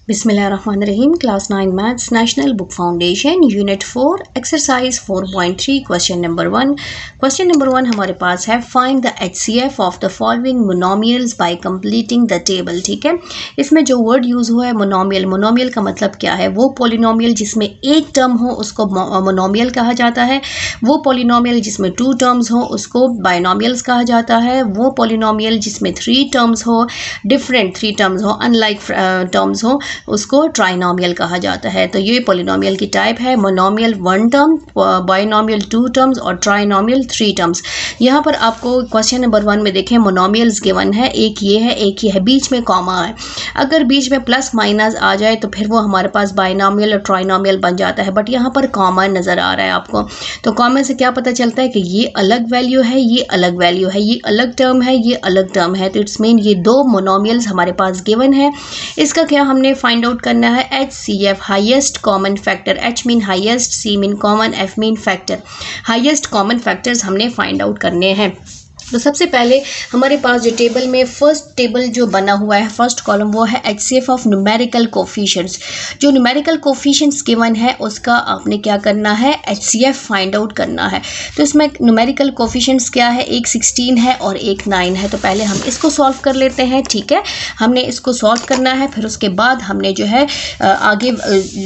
बिस्मिल्लाहिर्रहमानिर्रहीम। Class 9 maths national book foundation unit 4 exercise 4.3 question number 1। Question number 1 हमारे पास है find the HCF of the following monomials bye completing the table. ठीक है, इसमें जो वर्ड यूज़ हुआ है मोनोमियल, मोनोमियल का मतलब क्या है? वो पॉलिनोमियल जिसमें एक टर्म हो उसको मोनोमियल कहा जाता है। वो पॉलिनोमियल जिसमें 2 टर्म्स हो उसको बाइनोमियल्स कहा जाता है। वो पॉलिनोमियल जिसमें 3 टर्म्स हो, डिफरेंट 3 टर्म्स हो, अनलाइक टर्म्स हो, उसको ट्राइनोमियल कहा जाता है। तो ये पॉलिनोमियल की टाइप है। मोनोमियल 1 टर्म, बाइनोमियल 2 टर्म्स और ट्राइनोमियल 3 टर्म्स। यहाँ पर आपको क्वेश्चन नंबर 1 में देखें मोनोमियल्स गिवन है, एक ये है एक ये है, बीच में कॉमा है। अगर बीच में प्लस माइनस आ जाए तो फिर वो हमारे पास बाइनोमियल और ट्राइनोमियल बन जाता है, बट यहाँ पर कॉमा नज़र आ रहा है आपको। तो कॉमा से क्या पता चलता है कि ये अलग वैल्यू है, ये अलग वैल्यू है, ये अलग टर्म है, ये अलग टर्म है। तो इट्स मीन ये 2 मोनोमियल्स हमारे पास गिवन है। इसका क्या हमने फाइंड आउट करना है? HCF highest common factor. H mean highest, C mean common, F mean factor. Highest common factors हमने फाइंड आउट करने हैं। तो सबसे पहले हमारे पास जो टेबल में फर्स्ट टेबल जो बना हुआ है, फर्स्ट कॉलम, वो है HCF ऑफ न्यूमेरिकल कोफिशिएंट्स। जो न्यूमेरिकल कोफिशिएंट्स गिवन है उसका आपने क्या करना है? HCF फाइंड आउट करना है। तो इसमें न्यूमेरिकल कोफिशिएंट्स क्या है? एक 16 है और एक 9 है। तो पहले हम इसको सॉल्व कर लेते हैं। ठीक है, हमने इसको सॉल्व करना है, फिर उसके बाद हमने जो है आगे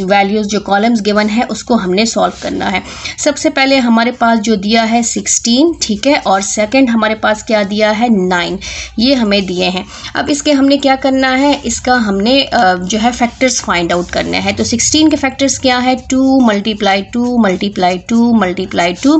वैल्यूज़ जो कॉलम्स गिवन है उसको हमने सॉल्व करना है। सबसे पहले हमारे पास जो दिया है 16, ठीक है, और सेकेंड हमारे पास क्या दिया है? 9। ये हमें दिए हैं। अब इसके हमने क्या करना है? इसका हमने जो है फैक्टर्स फाइंड आउट करने हैं। तो 16 के फैक्टर्स क्या है? 2 मल्टीप्लाई 2 मल्टीप्लाई 2 मल्टीप्लाई 2।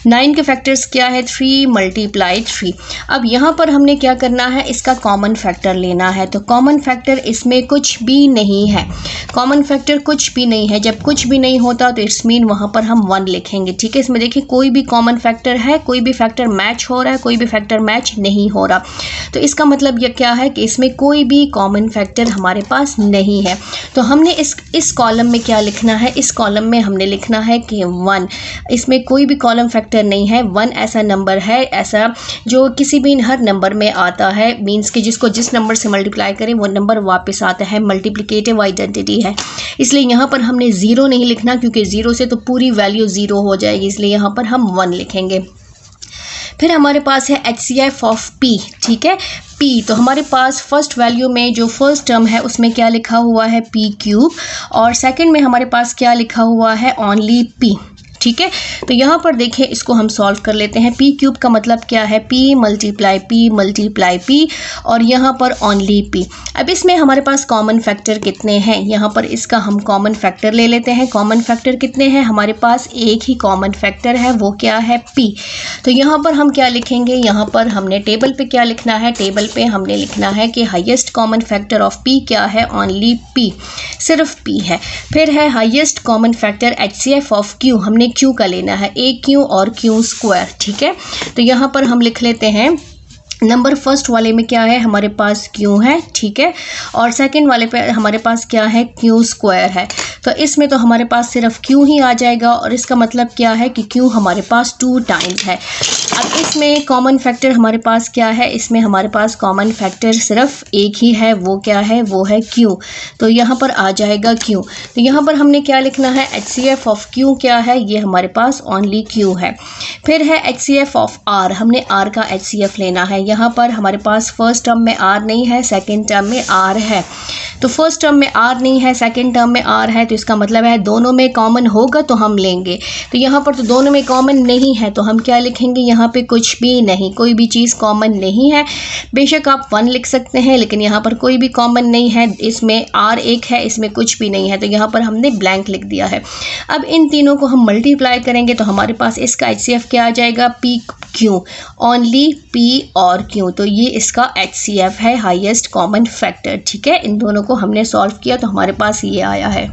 9 के फैक्टर्स क्या है? 3 मल्टीप्लाई 3। अब यहाँ पर हमने क्या करना है? इसका कॉमन फैक्टर लेना है। तो कॉमन फैक्टर इसमें कुछ भी नहीं है। कॉमन फैक्टर कुछ भी नहीं है। जब कुछ भी नहीं होता तो इट्स मीन वहाँ पर हम 1 लिखेंगे। ठीक है, इसमें देखिए कोई भी कॉमन फैक्टर है, कोई भी फैक्टर मैच हो रहा है, कोई भी फैक्टर मैच नहीं हो रहा। तो इसका मतलब ये क्या है कि इसमें कोई भी कॉमन फैक्टर हमारे पास नहीं है। तो हमने इस कॉलम में क्या लिखना है? इस कॉलम में हमने लिखना है कि 1। इसमें कोई भी कॉलम फैक्टर नहीं है। 1 ऐसा नंबर है, ऐसा जो किसी भी हर नंबर में आता है, मीन्स कि जिसको जिस नंबर से मल्टीप्लाई करें वो नंबर वापस आता है, मल्टीप्लिकेटिव आइडेंटिटी है। इसलिए यहाँ पर हमने 0 नहीं लिखना, क्योंकि 0 से तो पूरी वैल्यू 0 हो जाएगी, इसलिए यहाँ पर हम 1 लिखेंगे। फिर हमारे पास है HCF ऑफ P। ठीक है, P, तो हमारे पास फर्स्ट वैल्यू में जो फर्स्ट टर्म है उसमें क्या लिखा हुआ है? P क्यूब, और सेकंड में हमारे पास क्या लिखा हुआ है? Only P। ठीक है, तो यहाँ पर देखें, इसको हम सॉल्व कर लेते हैं। P क्यूब का मतलब क्या है? P multiply P multiply P, और यहाँ पर ओनली P। अब इसमें हमारे पास कॉमन फैक्टर कितने हैं? यहाँ पर इसका हम कॉमन फैक्टर ले लेते हैं। कॉमन फैक्टर कितने हैं? हमारे पास एक ही कॉमन फैक्टर है, वो क्या है? P। तो यहाँ पर हम क्या लिखेंगे? यहाँ पर हमने टेबल पे क्या लिखना है? टेबल पे हमने लिखना है कि highest common factor of P क्या है? ओनली P, सिर्फ P है। फिर है highest common factor HCF of Q। हमने Q का लेना है, A Q और Q स्क्वायर। ठीक है, तो यहाँ पर हम लिख लेते हैं नंबर फर्स्ट वाले में क्या है? हमारे पास Q है, ठीक है, और सेकंड वाले पे हमारे पास क्या है? Q स्क्वायर है। तो इसमें तो हमारे पास सिर्फ Q ही आ जाएगा, और इसका मतलब क्या है कि Q हमारे पास 2 टाइम्स है। अब इसमें कॉमन फैक्टर हमारे पास क्या है? इसमें हमारे पास कॉमन फैक्टर सिर्फ एक ही है, वो क्या है? वो है Q। तो यहाँ पर आ जाएगा Q। तो यहाँ पर हमने क्या लिखना है? HCF ऑफ Q क्या है? ये हमारे पास ओनली Q है। फिर है HCF ऑफ R। हमने R का HCF लेना है। यहाँ पर हमारे पास फर्स्ट टर्म में R नहीं है, सेकेंड टर्म में R है। तो फर्स्ट टर्म में R नहीं है, सेकेंड टर्म में R है, तो इसका मतलब है दोनों में कॉमन होगा तो हम लेंगे। तो यहाँ पर तो दोनों में कॉमन नहीं है, तो हम क्या लिखेंगे? यहाँ पे कुछ भी नहीं, कोई भी चीज़ कॉमन नहीं है। बेशक आप 1 लिख सकते हैं, लेकिन यहाँ पर कोई भी कॉमन नहीं है। इसमें R एक है, इसमें कुछ भी नहीं है, तो यहाँ पर हमने ब्लैंक लिख दिया है। अब इन तीनों को हम मल्टीप्लाई करेंगे तो हमारे पास इसका HCF क्या आ जाएगा? P Q, ओनली P और Q। तो ये इसका HCF है, हाईएस्ट कॉमन फैक्टर। ठीक है, इन दोनों को हमने सॉल्व किया तो हमारे पास ये आया है।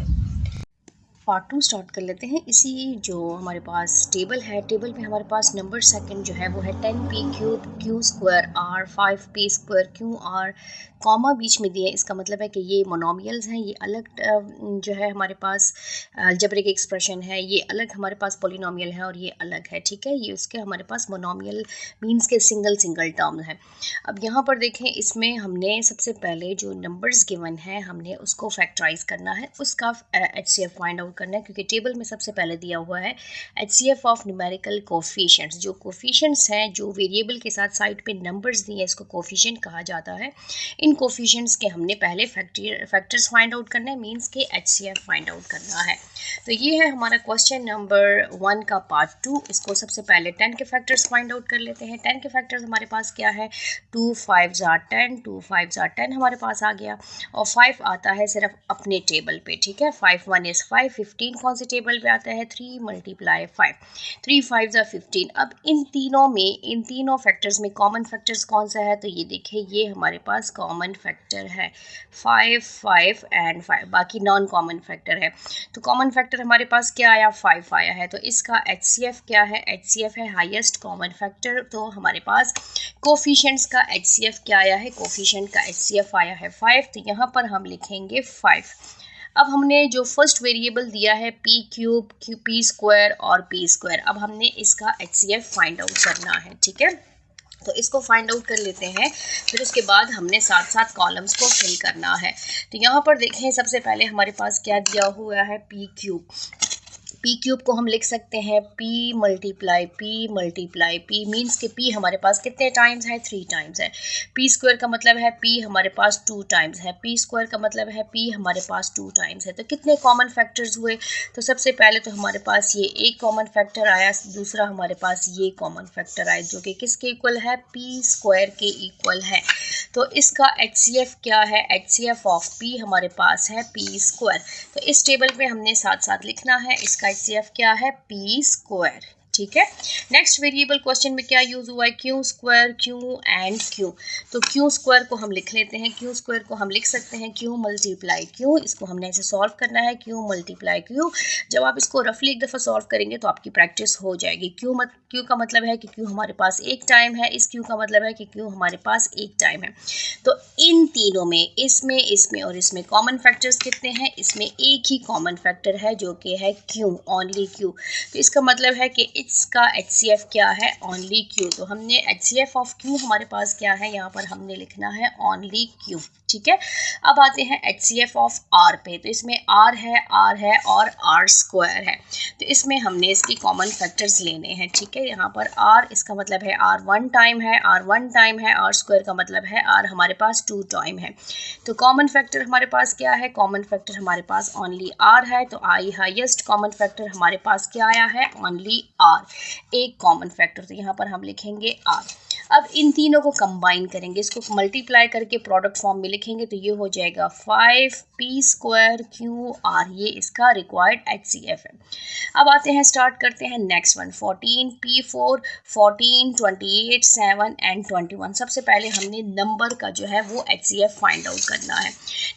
पार्ट 2 स्टार्ट कर लेते हैं। इसी जो हमारे पास टेबल है, टेबल में हमारे पास नंबर सेकंड जो है वो है 10p cube q square r 5p square q r, comma बीच में दिए। इसका मतलब है कि ये मोनोमियल्स हैं, ये अलग जो है हमारे पास अलजेब्रिक एक्सप्रेशन है, ये अलग हमारे पास पॉलिनोमियल है और ये अलग है, ठीक है। ये उसके हमारे पास मोनोमियल मीन्स के सिंगल टर्म है। अब यहाँ पर देखें, इसमें हमने सबसे पहले जो नंबर्स गिवन है हमने उसको फैक्टराइज करना है, उसका HCF फाइंड आउट करना है, क्योंकि टेबल में सबसे पहले दिया हुआ है HCF ऑफ न्यूमेरिकल कोफिशिएंट्स। जो कोफिशिएंट्स हैं, जो वेरिएबल के साथ साइड पे नंबर्स दिए, इसको कोफिशिएंट कहा जाता है। इन कोफिशिएंट्स के हमने पहले फैक्टर्स फाइंड आउट करना है, मीन्स के HCF फाइंड आउट करना है। तो ये है हमारा क्वेश्चन नंबर 1 का पार्ट 2। इसको सबसे पहले 10 के फैक्टर्स फाइंड आउट कर लेते हैं। 10 के फैक्टर्स हमारे पास क्या है, 2 5 are 10, 2 5 are 10 हमारे पास आ गया, और 5 आता है सिर्फ अपने टेबल पे, ठीक है। 5 1 is 5, 15 कौन से टेबल पे आता है, 3 × 5, 3 5 are 15। अब इन तीनों फैक्टर्स में कॉमन फैक्टर्स कौन सा है, तो ये देखिए, ये हमारे पास कॉमन फैक्टर है 5 5 and 5, बाकी नॉन कॉमन फैक्टर है। तो कॉमन फैक्टर हमारे पास क्या आया, 5 आया है। तो इसका HCF क्या है, HCF है हाईएस्ट कॉमन फैक्टर। तो हमारे पास कोफिशिएंट्स का HCF क्या आया है, कोफिशिएंट का HCF आया है 5। तो यहाँ पर हम लिखेंगे 5। अब हमने जो फर्स्ट वेरिएबल दिया है p क्यूब p स्क्वायर और p स्क्वायर, अब हमने इसका HCF फाइंड आउट करना है, ठीक है। तो इसको फाइंड आउट कर लेते हैं, फिर उसके बाद हमने साथ साथ कॉलम्स को फिल करना है। तो यहाँ पर देखें, सबसे पहले हमारे पास क्या दिया हुआ है, p क्यूब को हम लिख सकते हैं p मल्टीप्लाई p मीन्स के p हमारे पास कितने टाइम्स है, 3 टाइम्स है। p स्क्वायर का मतलब है p हमारे पास 2 टाइम्स है, p स्क्वायर का मतलब है p हमारे पास 2 टाइम्स है। तो कितने कॉमन फैक्टर्स हुए, तो सबसे पहले तो हमारे पास ये एक कॉमन फैक्टर आया, दूसरा हमारे पास ये कॉमन फैक्टर आया, जो कि किसके इक्वल है, p स्क्वायर के इक्वल है। तो इसका HCF क्या है, HCF ऑफ p हमारे पास है p स्क्वायर। तो इस टेबल पे हमने साथ साथ लिखना है, इसका HCF क्या है, p स्क्वायर, ठीक है। नेक्स्ट वेरिएबल क्वेश्चन में क्या यूज हुआ है, Q square Q and Q. तो क्यू स्क्वायर को हम लिख लेते हैं, क्यू स्क्वायर को हम लिख सकते हैं क्यू मल्टीप्लाई क्यू। इसको हमने ऐसे सॉल्व करना है, क्यू मल्टीप्लाई क्यू। जब आप इसको रफली एक दफ़ा सॉल्व करेंगे तो आपकी प्रैक्टिस हो जाएगी। क्यू का मतलब है कि क्यू हमारे पास एक टाइम है, इस क्यू का मतलब है कि क्यू हमारे पास एक टाइम है। तो इन तीनों में, इसमें और इसमें कॉमन फैक्टर्स कितने हैं, इसमें एक ही कॉमन फैक्टर है जो कि है क्यू, ओनली क्यू। तो इसका मतलब है कि इसका HCF क्या है, ओनली क्यू। तो हमने HCF ऑफ क्यू हमारे पास क्या है, यहाँ पर हमने लिखना है ओनली क्यू, ठीक है। अब आते हैं HCF ऑफ R पे। तो इसमें R है और R स्क्वायर है। तो इसमें हमने इसकी कॉमन फैक्टर्स लेने हैं, ठीक है। यहाँ पर R, इसका मतलब है R 1 टाइम है, R स्क्वायर का मतलब है R हमारे पास 2 टाइम है। तो कॉमन फैक्टर हमारे पास क्या है, कॉमन फैक्टर हमारे पास ओनली R है। तो आई हाईएस्ट कॉमन फैक्टर हमारे पास क्या आया है, ओनली R, एक कॉमन फैक्टर। तो यहाँ पर हम लिखेंगे R। अब इन तीनों को कंबाइन करेंगे, इसको मल्टीप्लाई करके प्रोडक्ट फॉर्म में लिखेंगे, तो ये हो जाएगा 5p स्क्वायर क्यू आर, ये इसका रिक्वायर्ड HCF है। अब आते हैं, स्टार्ट करते हैं नेक्स्ट वन, 14p4 14 28 7 एंड 21। सबसे पहले हमने नंबर का जो है वो HCF फाइंड आउट करना है।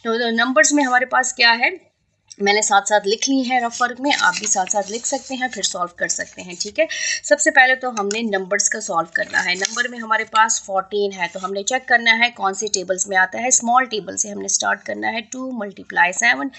तो नंबर्स में हमारे पास क्या है, मैंने साथ साथ लिख ली है रफ वर्क में, आप भी साथ साथ लिख सकते हैं, फिर सॉल्व कर सकते हैं, ठीक है। सबसे पहले तो हमने नंबर्स का सॉल्व करना है। नंबर में हमारे पास 14 है, तो हमने चेक करना है कौन सी टेबल्स में आता है। स्मॉल टेबल से हमने स्टार्ट करना है, 2 × 7,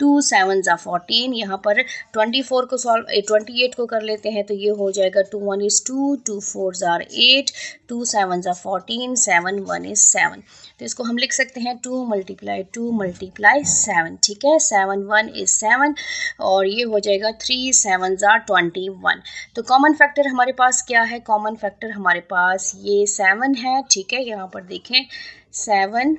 2 7s are 14। यहाँ पर 24 को 28 को कर लेते हैं, तो ये हो जाएगा 2 1 is 2, 2 4s are 8, 2 7s are 14, 7 1 is 7। तो इसको हम लिख सकते हैं 2 × 7, ठीक है। 7 1 is 7 और ये हो जाएगा 3 7s are 21। तो कॉमन फैक्टर हमारे पास क्या है, कॉमन फैक्टर हमारे पास ये 7 है, ठीक है। यहाँ पर देखें 7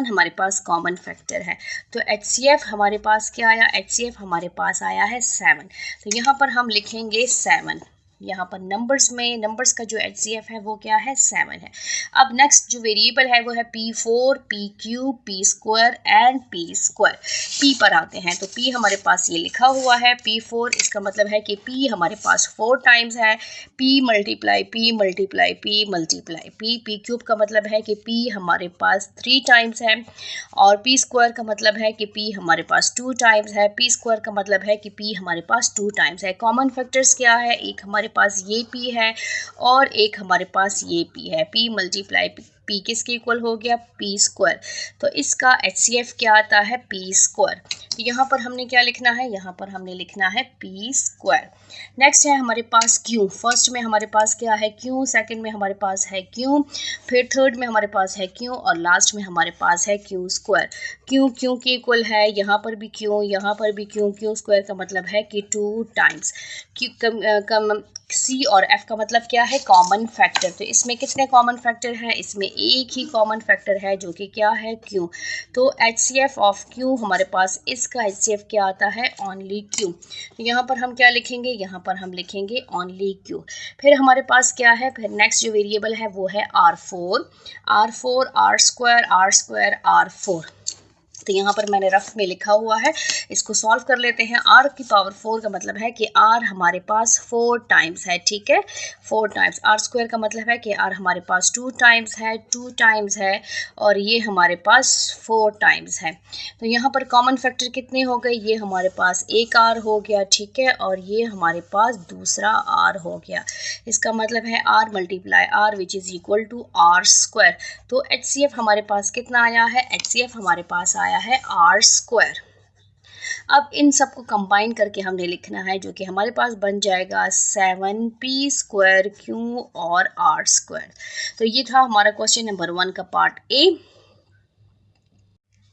हमारे पास कॉमन फैक्टर है। तो HCF हमारे पास क्या आया, HCF हमारे पास आया है 7। तो यहाँ पर हम लिखेंगे 7, यहाँ पर नंबर्स का जो HCF है वो क्या है 7 है। अब नेक्स्ट जो वेरिएबल है वो है P4, PQ, P² and P²। P पर आते हैं तो P हमारे पास ये लिखा हुआ है P4, इसका मतलब है कि P हमारे पास 4 टाइम्स है, P multiply P multiply P multiply P। P³ का मतलब है कि P हमारे पास 3 टाइम्स है, और P² का मतलब है कि P हमारे पास 2 टाइम्स है। P² का मतलब है कि P हमारे पास 2 टाइम्स है। कॉमन फैक्टर्स क्या है, एक हमारे पास ये P है और एक हमारे पास ये P है। P मल्टीप्लाई P किसके इक्वल हो गया, P²। तो इसका HCF क्या आता है, P²। तो यहाँ पर हमने क्या लिखना है, यहाँ पर हमने लिखना है P²। नेक्स्ट है हमारे पास Q। फर्स्ट में हमारे पास क्या है Q, सेकंड में हमारे पास है Q, फिर थर्ड में हमारे पास है Q और लास्ट में हमारे पास है Q²। Q के इक्वल है, यहाँ पर भी Q, यहाँ पर भी Q² का मतलब है कि 2 टाइम्स। C और F का मतलब क्या है, कॉमन फैक्टर। तो इसमें कितने कॉमन फैक्टर हैं, इसमें एक ही कॉमन फैक्टर है जो कि क्या है, Q। तो HCF ऑफ Q हमारे पास, इसका HCF क्या आता है, ओनली Q। तो यहाँ पर हम क्या लिखेंगे, यहाँ पर हम लिखेंगे ओनली Q। फिर हमारे पास क्या है, फिर नेक्स्ट जो वेरिएबल है वो है R4, R² R4। तो यहाँ पर मैंने रफ में लिखा हुआ है, इसको सॉल्व कर लेते हैं। r की पावर 4 का मतलब है कि r हमारे पास 4 टाइम्स है, ठीक है, 4 टाइम्स। R² का मतलब है कि r हमारे पास 2 टाइम्स है, 2 टाइम्स है, और ये हमारे पास 4 टाइम्स है। तो यहाँ पर कॉमन फैक्टर कितने हो गए, ये हमारे पास एक r हो गया, ठीक है, और ये हमारे पास दूसरा r हो गया। इसका मतलब है r multiply r which is equal to R²। तो HCF हमारे पास कितना आया है, HCF हमारे पास आया है R²। अब इन सबको कंबाइन करके हमने लिखना है, जो कि हमारे पास बन जाएगा 7P² Q और R²। तो ये था हमारा क्वेश्चन नंबर 1 का पार्ट ए।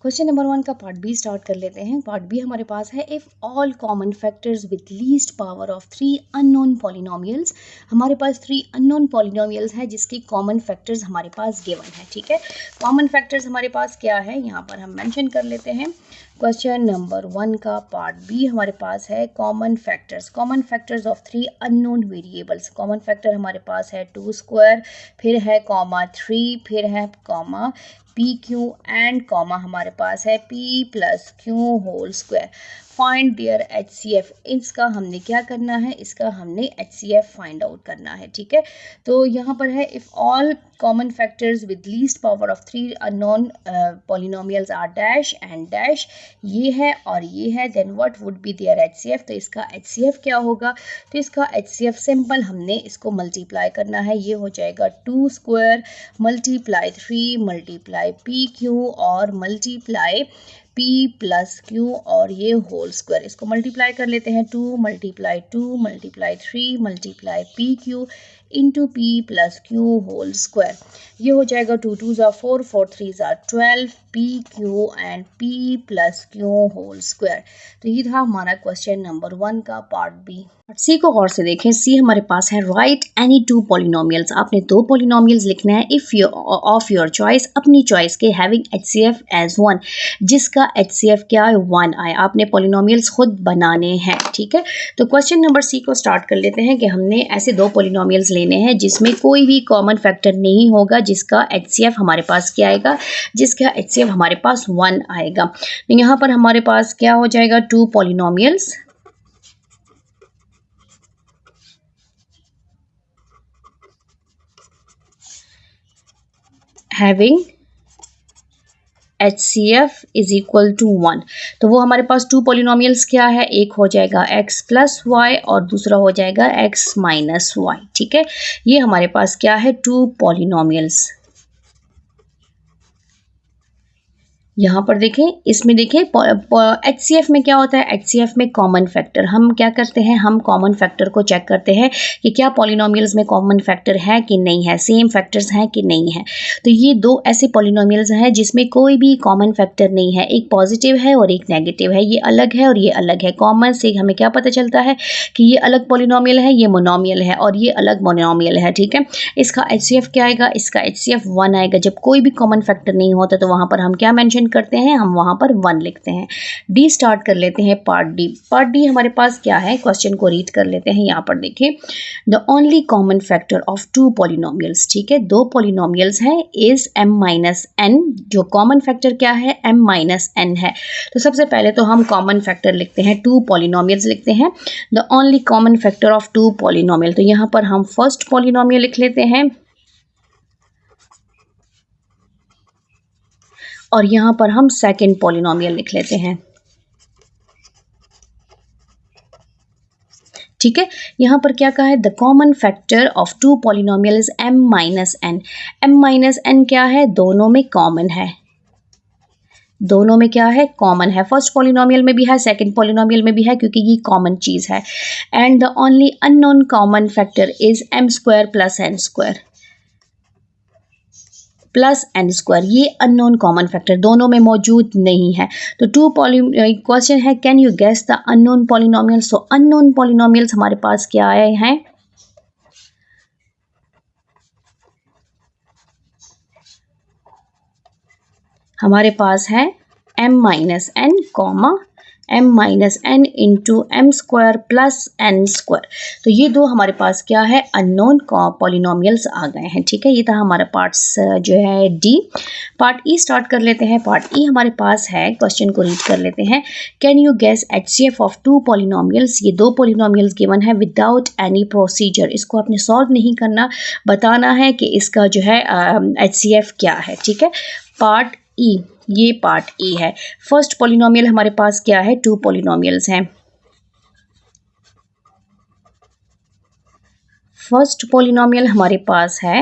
क्वेश्चन नंबर 1 का पार्ट बी स्टार्ट कर लेते हैं। पार्ट बी हमारे पास है, if all common factors with least power of 3 unknown polynomials. हमारे पास 3 अननोन पॉलिनोमियल्स हैं जिसके कॉमन फैक्टर्स हमारे पास गिवन है, ठीक है। कॉमन फैक्टर्स हमारे पास क्या है, यहाँ पर हम मेंशन कर लेते हैं। क्वेश्चन नंबर 1 का पार्ट बी हमारे पास है, common factors of 3 unknown variables. Common factor हमारे पास है 2², फिर है कॉमा 3, फिर है कॉमा PQ एंड कॉमा हमारे पास है P+Q²। Find their HCF। इसका हमने क्या करना है, इसका हमने HCF फाइंड आउट करना है, ठीक है। तो यहाँ पर है, if all common factors with least power of 3 unknown polynomials are dash and dash, ये है और ये है, then what would be their HCF। तो इसका HCF क्या होगा, तो इसका HCF सिंपल हमने इसको मल्टीप्लाई करना है, ये हो जाएगा 2² मल्टीप्लाई 3 मल्टीप्लाई PQ और मल्टीप्लाई P+Q और ये होल स्क्वायर। इसको मल्टीप्लाई कर लेते हैं, 2 multiply 3 multiply PQ into P+Q whole square. ये हो जाएगा 2 2s are 4, 4 3s are 12, PQ and P+Q whole square. तो ये था हमारा क्वेश्चन नंबर 1 का पार्ट बी। सी को गौर से देखें। सी हमारे पास है, राइट एनी 2 पॉलिनोमियल्स। आपने 2 पॉलिनोमियल्स लिखना है इफ ऑफ योर चॉइस, अपनी चॉइस के, हैविंग HCF एज 1, जिसका HCF क्या है, 1 आए। आपने पॉलिनोमियल्स खुद बनाने हैं, ठीक है। तो क्वेश्चन नंबर सी को स्टार्ट कर लेते हैं कि हमने ऐसे 2 पॉलिनोमियल्स लेने हैं जिसमें कोई भी कॉमन फैक्टर नहीं होगा, जिसका HCF हमारे पास क्या आएगा, जिसका HCF हमारे पास 1 आएगा। तो यहाँ पर हमारे पास क्या हो जाएगा, 2 polynomials having HCF is equal to 1। तो वो हमारे पास 2 पॉलिनोमियल्स क्या है, एक हो जाएगा x+y और दूसरा हो जाएगा x-y, ठीक है। ये हमारे पास क्या है, 2 पॉलिनोमियल्स। यहाँ पर देखें, इसमें देखें HCF में क्या होता है, HCF में कॉमन फैक्टर। हम क्या करते हैं, हम कॉमन फैक्टर को चेक करते हैं कि क्या पॉलिनोमियल्स में कॉमन फैक्टर है कि नहीं है, सेम फैक्टर्स हैं कि नहीं है। तो ये 2 ऐसे पॉलिनोमियल्स हैं जिसमें कोई भी कॉमन फैक्टर नहीं है, एक पॉजिटिव है और एक नेगेटिव है, ये अलग है और ये अलग है। कॉमन से हमें क्या पता चलता है कि ये अलग पॉलिनोमियल है, ये मोनोमियल है, और ये अलग मोनोमियल है, ठीक है। इसका HCF क्या आएगा, इसका HCF 1 आएगा। जब कोई भी कॉमन फैक्टर नहीं होता तो वहाँ पर हम क्या मेंशन फाइंड करते हैं, हम वहाँ पर 1 लिखते हैं। डी स्टार्ट कर लेते हैं पार्ट डी। पार्ट डी हमारे पास क्या है, क्वेश्चन को रीड कर लेते हैं। यहाँ पर देखिए, the only common factor of 2 polynomials, ठीक है, 2 पॉलिनोमियल्स हैं, इज m माइनस n। जो कॉमन फैक्टर क्या है, m माइनस n है। तो सबसे पहले तो हम कॉमन फैक्टर लिखते हैं, 2 पॉलिनोमियल्स लिखते हैं। The only common factor of 2 polynomial, तो यहाँ पर हम फर्स्ट पॉलिनोमियल लिख लेते हैं और यहाँ पर हम सेकंड पॉलिनोमियल लिख लेते हैं। ठीक है, यहाँ पर क्या कहा है, the common factor of 2 polynomial is m minus n। m minus n क्या है, दोनों में कॉमन है, दोनों में क्या है, कॉमन है। फर्स्ट पॉलिनोमियल में भी है, सेकंड पॉलिनोमियल में भी है, क्योंकि ये कॉमन चीज है। And the only unknown common factor is m square plus n square plus n square. ये अननोन कॉमन फैक्टर दोनों में मौजूद नहीं है। तो क्वेश्चन है, can you guess the unknown polynomials. So unknown polynomials हमारे पास क्या आए हैं, हमारे पास है m minus n comma m minus n into m square plus n square. तो ये दो हमारे पास क्या है, अननोन पॉलिनोमियल्स आ गए हैं। ठीक है, ये था हमारा पार्ट्स जो है डी। पार्ट ई स्टार्ट कर लेते हैं। पार्ट ई हमारे पास है, क्वेश्चन को रीड कर लेते हैं। Can you guess HCF of 2 polynomials. ये 2 पॉलिनोमियल्स गिवन है विदाउट एनी प्रोसीजर। इसको आपने सॉल्व नहीं करना, बताना है कि इसका जो है HCF क्या है। ठीक है, पार्ट ई, ये पार्ट ई है। फर्स्ट पॉलिनोमियल हमारे पास क्या है, 2 पॉलिनोमियल्स हैं। फर्स्ट पॉलिनोमियल हमारे पास है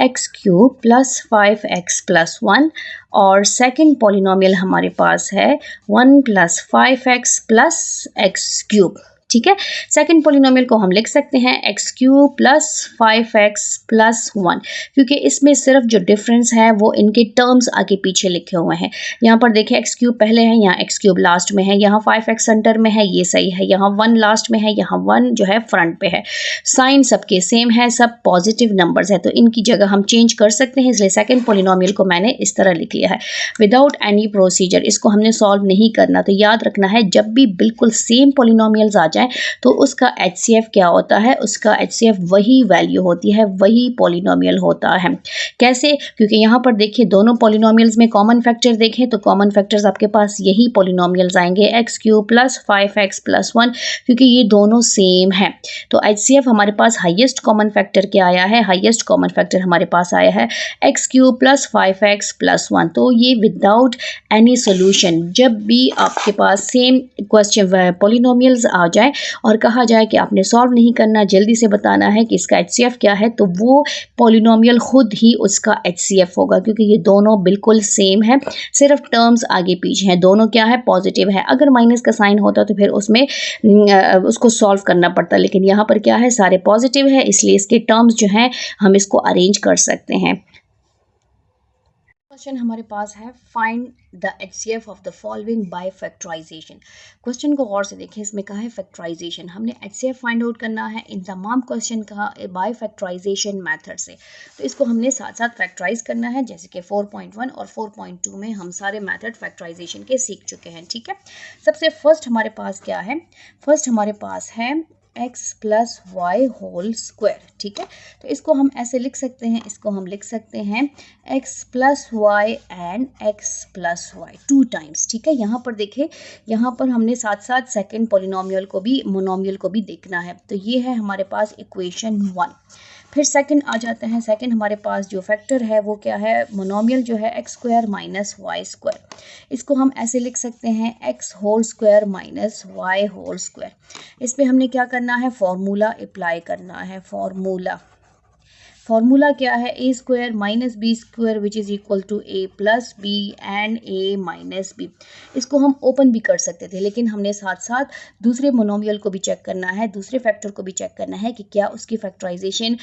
x cube plus 5x plus 1 और सेकंड पॉलिनोमियल हमारे पास है 1 plus 5x plus x cube. ठीक है, सेकंड पॉलिनोमियल को हम लिख सकते हैं x cube plus 5x plus 1, क्योंकि इसमें सिर्फ जो डिफरेंस है वो इनके टर्म्स आगे पीछे लिखे हुए हैं। यहाँ पर देखिए एक्स क्यूब पहले है, यहाँ एक्स क्यूब लास्ट में है, यहाँ 5x सेंटर में है, ये सही है, यहाँ 1 लास्ट में है, यहाँ 1 जो है फ्रंट पे है। साइन सबके सेम है, सब पॉजिटिव नंबर्स है, तो इनकी जगह हम चेंज कर सकते हैं। इसलिए सेकंड पॉलिनोमियल को मैंने इस तरह लिख लिया है विदाउट एनी प्रोसीजर। इसको हमने सॉल्व नहीं करना। तो याद रखना है, जब भी बिल्कुल सेम पॉलिनोमियल्स आ जाए तो उसका HCF क्या होता है, उसका HCF वही वैल्यू होती है, वही पॉलिनोमियल होता है। कैसे, क्योंकि यहाँ पर देखिए दोनों पॉलिनोमियल्स में कॉमन फैक्टर देखें तो कॉमन फैक्टर्स आपके पास यही पॉलिनोमियल्स आएंगे, x cube plus 5x plus 1, क्योंकि ये दोनों सेम है। तो HCF हमारे पास हाईएस्ट कॉमन फैक्टर क्या आया है, हाईएस्ट कॉमन फैक्टर हमारे पास आया है x cube plus 5x plus 1। तो ये विदाउट एनी सोल्यूशन, जब भी आपके पास सेम क्वेश्चन पॉलिनोमियल्स आ जाए और कहा जाए कि आपने सॉल्व नहीं करना, जल्दी से बताना है कि इसका HCF क्या है, तो वो पॉलिनोमियल खुद ही उसका HCF होगा, क्योंकि ये दोनों बिल्कुल सेम है, सिर्फ टर्म्स आगे पीछे हैं। दोनों क्या है, पॉजिटिव है। अगर माइनस का साइन होता तो फिर उसमें उसको सॉल्व करना पड़ता, लेकिन यहाँ पर क्या है, सारे पॉजिटिव है, इसलिए इसके टर्म्स जो हैं हम इसको अरेंज कर सकते हैं। क्वेश्चन हमारे पास है, find the HCF of the following by factorisation. Question को गौर से देखें, इसमें कहा है फैक्टराइजेशन, हमने HCF फाइंड आउट करना है इन तमाम क्वेश्चन का बाय फैक्टराइजेशन मेथड से। तो इसको हमने साथ साथ फैक्टराइज करना है, जैसे कि 4.1 और 4.2 में हम सारे मेथड फैक्टराइजेशन के सीख चुके हैं। ठीक है, सबसे फर्स्ट हमारे पास क्या है, फर्स्ट हमारे पास है x plus y whole square. ठीक है, तो इसको हम ऐसे लिख सकते हैं, इसको हम लिख सकते हैं x plus y and x plus y 2 times. ठीक है, यहाँ पर देखें, यहाँ पर हमने साथ साथ सेकंड पॉलिनोमियल को भी, मोनोमियल को भी देखना है। तो ये है हमारे पास इक्वेशन 1। फिर सेकंड आ जाते हैं। सेकंड हमारे पास जो फैक्टर है वो क्या है, मोनोमियल जो है x square minus y square. इसको हम ऐसे लिख सकते हैं x whole square minus y whole square. इस पर हमने क्या करना है, फॉर्मूला अप्लाई करना है। फॉर्मूला क्या है, ए square minus B square which is equal to a plus B and a minus b. इसको हम ओपन भी कर सकते थे, लेकिन हमने साथ साथ दूसरे मोनोमियल को भी चेक करना है, दूसरे फैक्टर को भी चेक करना है कि क्या उसकी फैक्टराइजेशन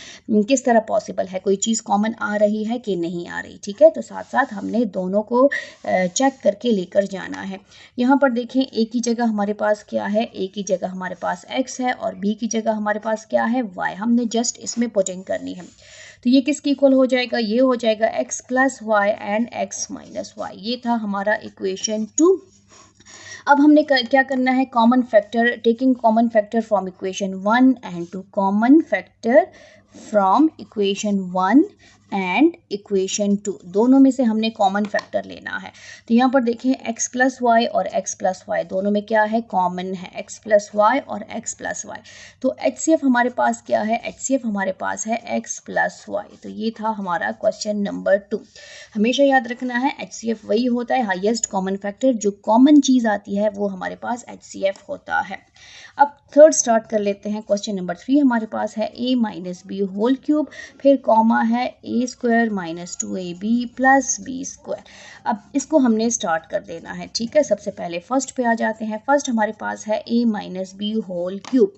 किस तरह पॉसिबल है, कोई चीज़ कॉमन आ रही है कि नहीं आ रही। ठीक है, तो साथ साथ हमने दोनों को चेक करके लेकर जाना है। यहाँ पर देखें, ए की जगह हमारे पास क्या है, ए की जगह हमारे पास एक्स है और बी की जगह हमारे पास क्या है, वाई। हमने जस्ट इसमें पुटिंग करनी है। तो ये किसके इक्वल हो जाएगा, ये हो जाएगा x plus y and x minus y. ये था हमारा इक्वेशन 2। अब हमने क्या करना है, common factor, taking common factor from equation 1 and 2, common factor from equation 1 and equation 2, दोनों में से हमने कॉमन फैक्टर लेना है। तो यहाँ पर देखें x प्लस वाई और x प्लस वाई दोनों में क्या है, कॉमन है, x प्लस वाई और x प्लस वाई। तो HCF हमारे पास क्या है, HCF हमारे पास है x प्लस वाई। तो ये था हमारा क्वेश्चन नंबर 2। हमेशा याद रखना है HCF वही होता है, हाईएस्ट कॉमन फैक्टर, जो कॉमन चीज़ आती है वो हमारे पास HCF होता है। अब थर्ड स्टार्ट कर लेते हैं। क्वेश्चन नंबर 3 हमारे पास है a minus b whole cube, फिर कॉमा है a square minus 2ab plus B square. अब इसको हमने स्टार्ट कर देना है, ठीक है। सबसे पहले फर्स्ट पे आ जाते हैं। फर्स्ट हमारे पास है a minus b whole cube.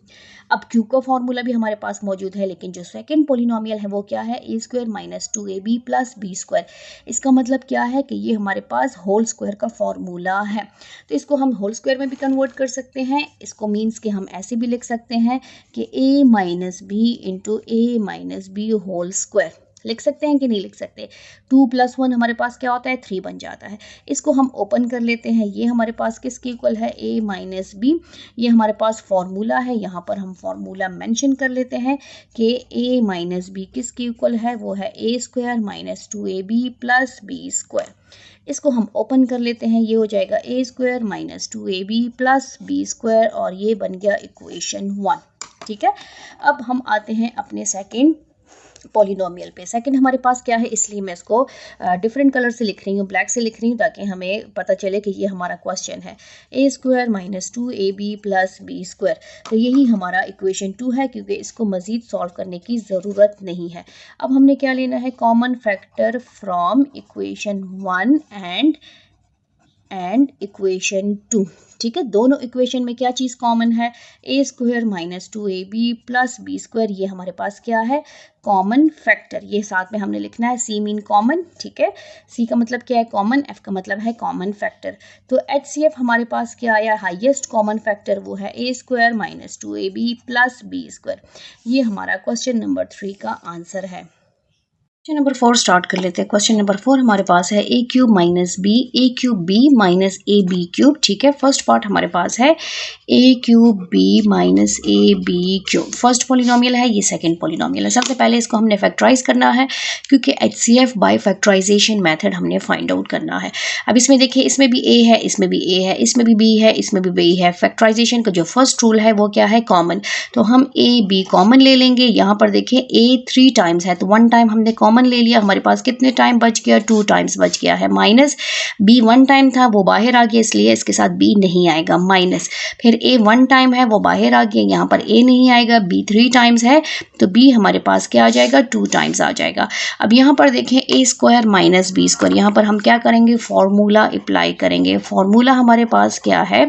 अब क्यूब का फॉर्मूला भी हमारे पास मौजूद है, लेकिन जो सेकंड पोलिनोमियल है वो क्या है, a square minus 2ab plus B square. इसका मतलब क्या है कि ये हमारे पास होल स्क्वायर का फॉर्मूला है। तो इसको हम होल स्क्वायर में भी कन्वर्ट कर सकते हैं। इसको मीन्स कि हम ऐसे भी लिख सकते हैं कि a minus B into a minus b whole square लिख सकते हैं कि नहीं लिख सकते। 2 + 1 हमारे पास क्या होता है, 3 बन जाता है। इसको हम ओपन कर लेते हैं। ये हमारे पास किसके इक्वल है, a माइनस बी। ये हमारे पास फॉर्मूला है, यहाँ पर हम फॉर्मूला मेंशन कर लेते हैं कि a माइनस बी किसके इक्वल है, वो है a square minus 2ab plus B square. इसको हम ओपन कर लेते हैं। ये हो जाएगा a square minus 2ab plus B square, और ये बन गया इक्वेशन 1, ठीक है। अब हम आते हैं अपने सेकेंड पॉलिनोमियल पे। सेकंड हमारे पास क्या है, इसलिए मैं इसको डिफरेंट कलर से लिख रही हूँ, ब्लैक से लिख रही हूँ ताकि हमें पता चले कि ये हमारा क्वेश्चन है। a square minus 2ab plus B square. तो यही हमारा इक्वेशन 2 है, क्योंकि इसको मज़ीद सॉल्व करने की ज़रूरत नहीं है। अब हमने क्या लेना है, common factor from equation 1 and equation 2, ठीक है। दोनों इक्वेशन में क्या चीज़ कॉमन है, a square minus 2ab plus B square. ये हमारे पास क्या है, कॉमन फैक्टर। ये साथ में हमने लिखना है, c मीन कॉमन, ठीक है। c का मतलब क्या है, कॉमन, f का मतलब है कॉमन फैक्टर। तो HCF हमारे पास क्या आया, हाईएस्ट कॉमन फैक्टर, वो है a square minus 2ab plus B square. ये हमारा क्वेश्चन नंबर 3 का आंसर है। क्वेश्चन नंबर 4 स्टार्ट कर लेते हैं। क्वेश्चन नंबर 4 हमारे पास है a cube minus B, a cube B minus A B cube, ठीक है। फर्स्ट पार्ट हमारे पास है a cube B minus A B cube. First polynomial है, ये सेकंड पॉलिनोमियल है। सबसे पहले इसको हमने फैक्टराइज करना है, क्योंकि HCF बाय फैक्टराइजेशन मेथड हमने फाइंड आउट करना है। अब इसमें देखिए, इसमें भी a है, इसमें भी a है, इसमें भी b है, इसमें भी b है। फैक्टराइजेशन का जो फर्स्ट रूल है वो क्या है, कॉमन। तो हम a b कॉमन ले लेंगे। यहाँ पर देखिए a 3 टाइम्स है, तो 1 टाइम हमने कॉमन ले लिया। हमारे पास कितने टाइम बच गया, 2 टाइम्स बच गया है। माइनस b 1 टाइम था, वो बाहर आ गया, इसलिए इसके साथ b नहीं आएगा, माइनस। फिर a 1 टाइम है, वो बाहर आ गया, यहाँ पर a नहीं आएगा। b 3 टाइम्स है, तो b हमारे पास क्या आ जाएगा, 2 टाइम्स आ जाएगा। अब यहाँ पर देखें a square minus B square, यहाँ पर हम क्या करेंगे, फॉर्मूला अप्लाई करेंगे। फॉर्मूला हमारे पास क्या है,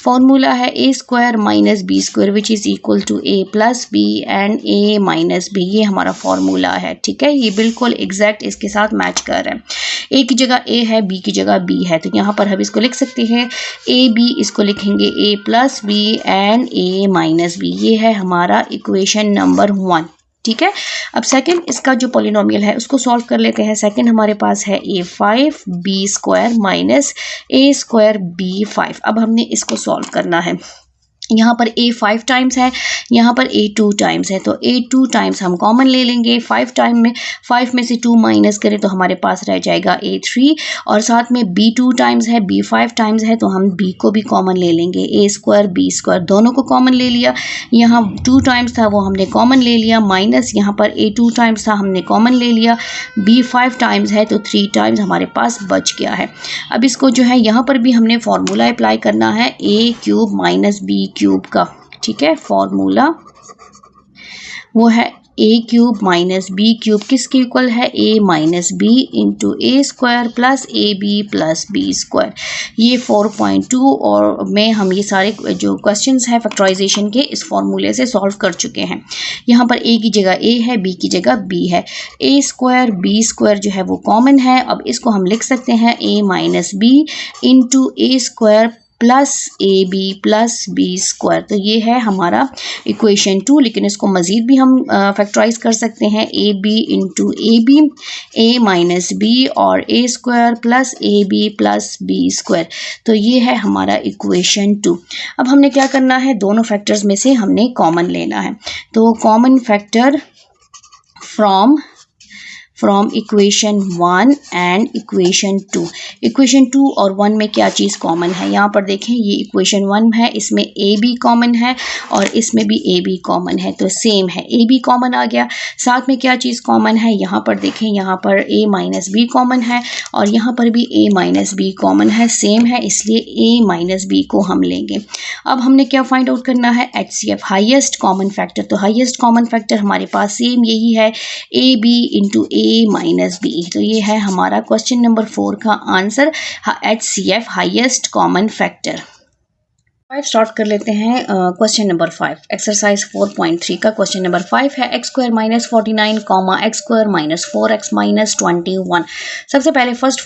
फॉर्मूला है a square minus B square which is equal to a plus B and a minus B. ये हमारा फॉर्मूला है, ठीक है। ये बिल्कुल एग्जैक्ट इसके साथ मैच कर रहे हैं। a की जगह a है, b की जगह b है, तो यहाँ पर हम इसको लिख सकते हैं a b, इसको लिखेंगे a plus B and a minus B. ये है हमारा इक्वेशन नंबर 1, ठीक है। अब सेकंड इसका जो पॉलिनोमियल है उसको सॉल्व कर लेते हैं। सेकंड हमारे पास है a5 b square minus a square b5। अब हमने इसको सॉल्व करना है। यहाँ पर a 5 टाइम्स है, यहाँ पर a 2 टाइम्स है, तो a 2 टाइम्स हम कॉमन ले लेंगे। 5 में से 2 माइनस करें तो हमारे पास रह जाएगा a 3, और साथ में b 2 टाइम्स है, b 5 टाइम्स है, तो हम b को भी कॉमन ले लेंगे। a स्क्वायर b स्क्वायर दोनों को कॉमन ले लिया। यहाँ 2 टाइम्स था, वो हमने कॉमन ले लिया, माइनस यहाँ पर a 2 टाइम्स था, हमने कॉमन ले लिया। b 5 टाइम्स है, तो 3 टाइम्स हमारे पास बच गया है। अब इसको जो है यहाँ पर भी हमने फॉर्मूला अप्लाई करना है, a cube minus b cube का, ठीक है। फॉर्मूला वो है a cube minus B cube, किसके इक्वल है, a minus B into a square plus A B plus B square. ये 4.2 और में हम ये सारे जो क्वेश्चंस हैं फैक्टराइजेशन के इस फॉर्मूले से सॉल्व कर चुके हैं। यहाँ पर a की जगह a है, b की जगह b है। a स्क्वायर b स्क्वायर जो है वो कॉमन है। अब इसको हम लिख सकते हैं a minus B into a square plus A B plus B square. तो ये है हमारा इक्वेशन 2, लेकिन इसको मज़ीद भी हम फैक्टराइज कर सकते हैं, a B into a b, a minus b और a square plus A B plus B square. तो ये है हमारा इक्वेशन 2। अब हमने क्या करना है, दोनों फैक्टर्स में से हमने कॉमन लेना है। तो common factor from equation 1 and equation 2। Equation 2 और 1 में क्या चीज़ कॉमन है, यहाँ पर देखें ये इक्वेशन 1 है, इसमें ए बी कॉमन है और इसमें भी ए बी कॉमन है, तो सेम है, ए बी कॉमन आ गया। साथ में क्या चीज़ कॉमन है, यहाँ पर देखें, यहाँ पर ए माइनस बी कॉमन है और यहाँ पर भी ए माइनस बी कॉमन है, सेम है, इसलिए ए माइनस बी को हम लेंगे। अब हमने क्या फाइंड आउट करना है, HCF हाईएस्ट कॉमन फैक्टर। तो हाईएस्ट कॉमन फैक्टर हमारे पास सेम यही है, A B into A minus B. तो ये है हमारा क्वेश्चन नंबर 4 का answer, HCF highest common factor. 5 start कर लेते हैं। क्वेश्चन नंबर 5 एक्सरसाइज 4.3 का क्वेश्चन नंबर 5 है, x square minus 49 comma x square minus 4x minus 21। सबसे पहले फर्स्ट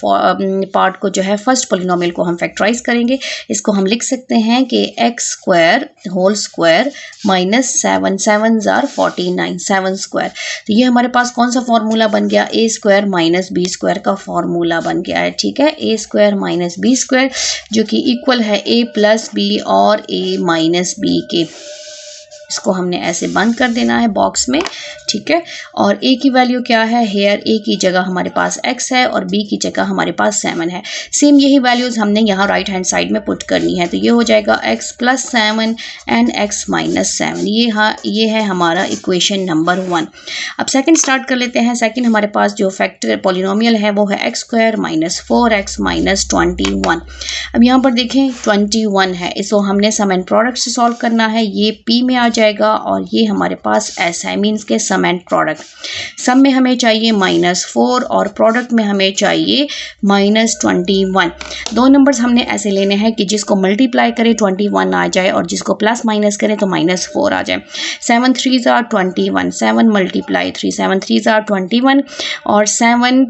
पार्ट को जो है फर्स्ट पोलिनोमियल को हम फैक्टराइज करेंगे। इसको हम लिख सकते हैं कि X square whole square minus 7 7 जार 49 7 स्क्वायर। तो ये हमारे पास कौन सा फॉर्मूला बन गया, A square minus B square का फॉर्मूला बन गया है। ठीक है, ए स्क्वायर माइनस बी स्क्वायर जो कि इक्वल है ए प्लस बी और ए माइनस बी के। इसको हमने ऐसे बंद कर देना है बॉक्स में। ठीक है, और ए की वैल्यू क्या है, हेयर ए की जगह हमारे पास x है और b की जगह हमारे पास 7 है। सेम यही वैल्यूज़ हमने यहाँ राइट हैंड साइड में पुट करनी है। तो ये हो जाएगा x plus 7 and x minus 7। ये है हमारा इक्वेशन नंबर 1। अब सेकंड स्टार्ट कर लेते हैं। सेकंड हमारे पास जो फैक्टर पॉलिनोमियल है वो है x square minus 4x minus 21। अब यहाँ पर देखें 21 है, इसको हमने सम एंड प्रोडक्ट से सॉल्व करना है। ये p में आ जाएगा और ये हमारे पास s है, मीन्स के सम एंड प्रोडक्ट। सम में हमें चाहिए -4 और प्रोडक्ट में हमें चाहिए -21। दो नंबर्स हमने ऐसे लेने हैं कि जिसको मल्टीप्लाई करें 21 आ जाए और जिसको प्लस माइनस करें तो -4 आ जाए। 7 3 are 21, 7 मल्टीप्लाई 3, 7 3 are 21 और 7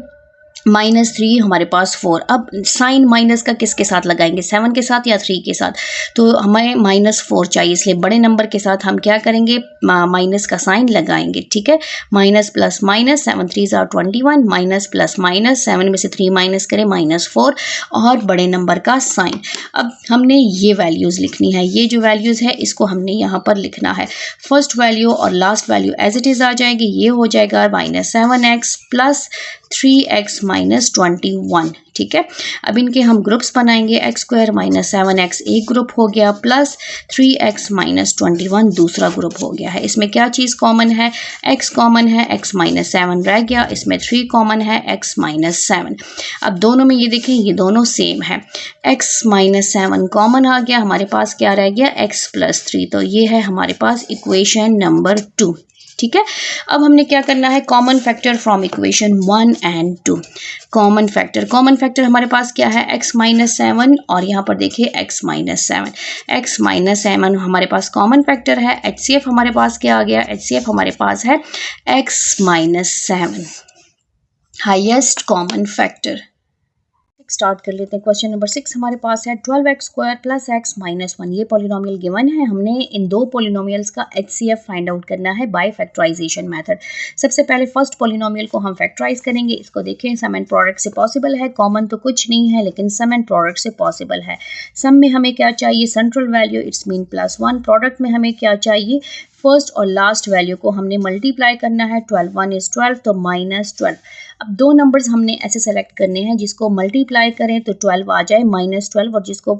-3 हमारे पास 4। अब साइन माइनस का किसके साथ लगाएंगे, 7 के साथ या 3 के साथ। तो हमें -4 चाहिए, इसलिए बड़े नंबर के साथ हम क्या करेंगे, माइनस का साइन लगाएंगे। ठीक है, minus plus minus, 7 3 are 21, minus plus minus, 7 में से 3 माइनस करें -4 और बड़े नंबर का साइन। अब हमने ये वैल्यूज़ लिखनी है, ये जो वैल्यूज़ है इसको हमने यहाँ पर लिखना है। फर्स्ट वैल्यू और last value as it is आ जाएगी। ये हो जाएगा -7x प्लस 3x माइनस 21। ठीक है, अब इनके हम ग्रुप्स बनाएंगे। एक्स स्क्वायर माइनस 7x एक ग्रुप हो गया, प्लस 3x माइनस 21 दूसरा ग्रुप हो गया है। इसमें क्या चीज़ कॉमन है, x कॉमन है, x माइनस 7 रह गया, इसमें 3 कॉमन है, x माइनस 7। अब दोनों में ये देखें, ये दोनों सेम है, x माइनस 7 कॉमन आ गया, हमारे पास क्या रह गया, x प्लस 3। तो ये है हमारे पास इक्वेशन नंबर 2। ठीक है, अब हमने क्या करना है, common factor from equation 1 and 2। Common factor हमारे पास क्या है, x माइनस 7 और यहाँ पर देखिए x माइनस 7। x माइनस 7 हमारे पास कॉमन फैक्टर है। HCF हमारे पास क्या आ गया, HCF हमारे पास है x minus 7 highest common factor. Start कर लेते हैं। क्वेश्चन नंबर 6 हमारे पास है 12x square plus x minus 1। ये पॉलिनोमियल गिवन है, हमने इन दो पॉलिनोमियल्स का HCF फाइंड आउट करना है बाय फैक्टराइजेशन मेथड। सबसे पहले फर्स्ट पॉलिनोमियल को हम फैक्टराइज करेंगे। इसको देखें, सम एंड प्रोडक्ट से पॉसिबल है, कॉमन तो कुछ नहीं है लेकिन सम एंड प्रोडक्ट से पॉसिबल है। सम में हमें क्या चाहिए, central value, it's mean +1। Product में हमें क्या चाहिए, फर्स्ट और लास्ट वैल्यू को हमने मल्टीप्लाई करना है। 12 1 is 12 तो -12। अब दो नंबर्स हमने ऐसे सेलेक्ट करने हैं, जिसको मल्टीप्लाई करें तो 12 आ जाए -12 और जिसको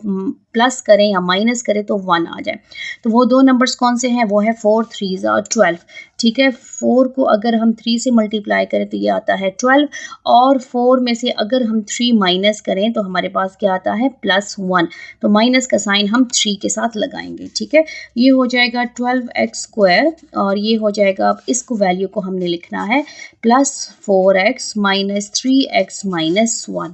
प्लस करें या माइनस करें तो 1 आ जाए। तो वो दो नंबर्स कौन से हैं, वो है 4 3 are 12। ठीक है, 4 को अगर हम 3 से मल्टीप्लाई करें तो ये आता है 12 और 4 में से अगर हम 3 माइनस करें तो हमारे पास क्या आता है +1। तो माइनस का साइन हम 3 के साथ लगाएंगे। ठीक है, ये हो जाएगा 12x स्क्वायर और ये हो जाएगा, अब इसको वैल्यू को हमने लिखना है plus 4x minus 3x minus 1।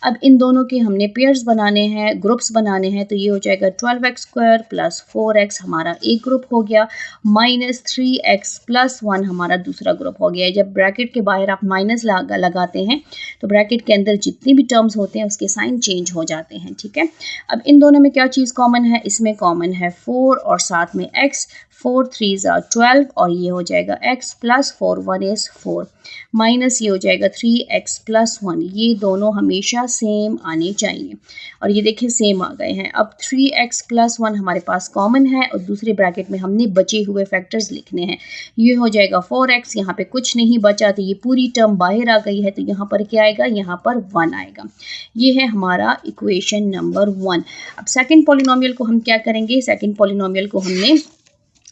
अब इन दोनों के हमने पेयर्स बनाने हैं, ग्रुप्स बनाने हैं, तो ये हो जाएगा 12x स्क्वायर प्लस 4x हमारा एक ग्रुप हो गया, माइनस 3x प्लस 1 हमारा दूसरा ग्रुप हो गया। जब ब्रैकेट के बाहर आप माइनस लगाते हैं तो ब्रैकेट के अंदर जितनी भी टर्म्स होते हैं उसके साइन चेंज हो जाते हैं, ठीक है। अब इन दोनों में क्या चीज़ कॉमन है, इसमें कॉमन है 4 और साथ में x, 4 3 12 और ये हो जाएगा x प्लस 4 1 इज 4 माइनस ये हो जाएगा 3x प्लस 1। ये दोनों हमेशा सेम आने चाहिए और ये देखिए सेम आ गए हैं। अब 3x प्लस 1 हमारे पास कॉमन है और दूसरे ब्रैकेट में हमने बचे हुए फैक्टर्स लिखने हैं। ये हो जाएगा 4x, यहाँ पे कुछ नहीं बचा तो ये पूरी टर्म बाहर आ गई है, तो यहाँ पर क्या आएगा, यहाँ पर 1 आएगा। ये है हमारा इक्वेशन नंबर 1। अब सेकंड पॉलिनोमियल को हम क्या करेंगे, सेकंड पॉलिनोमियल को हमने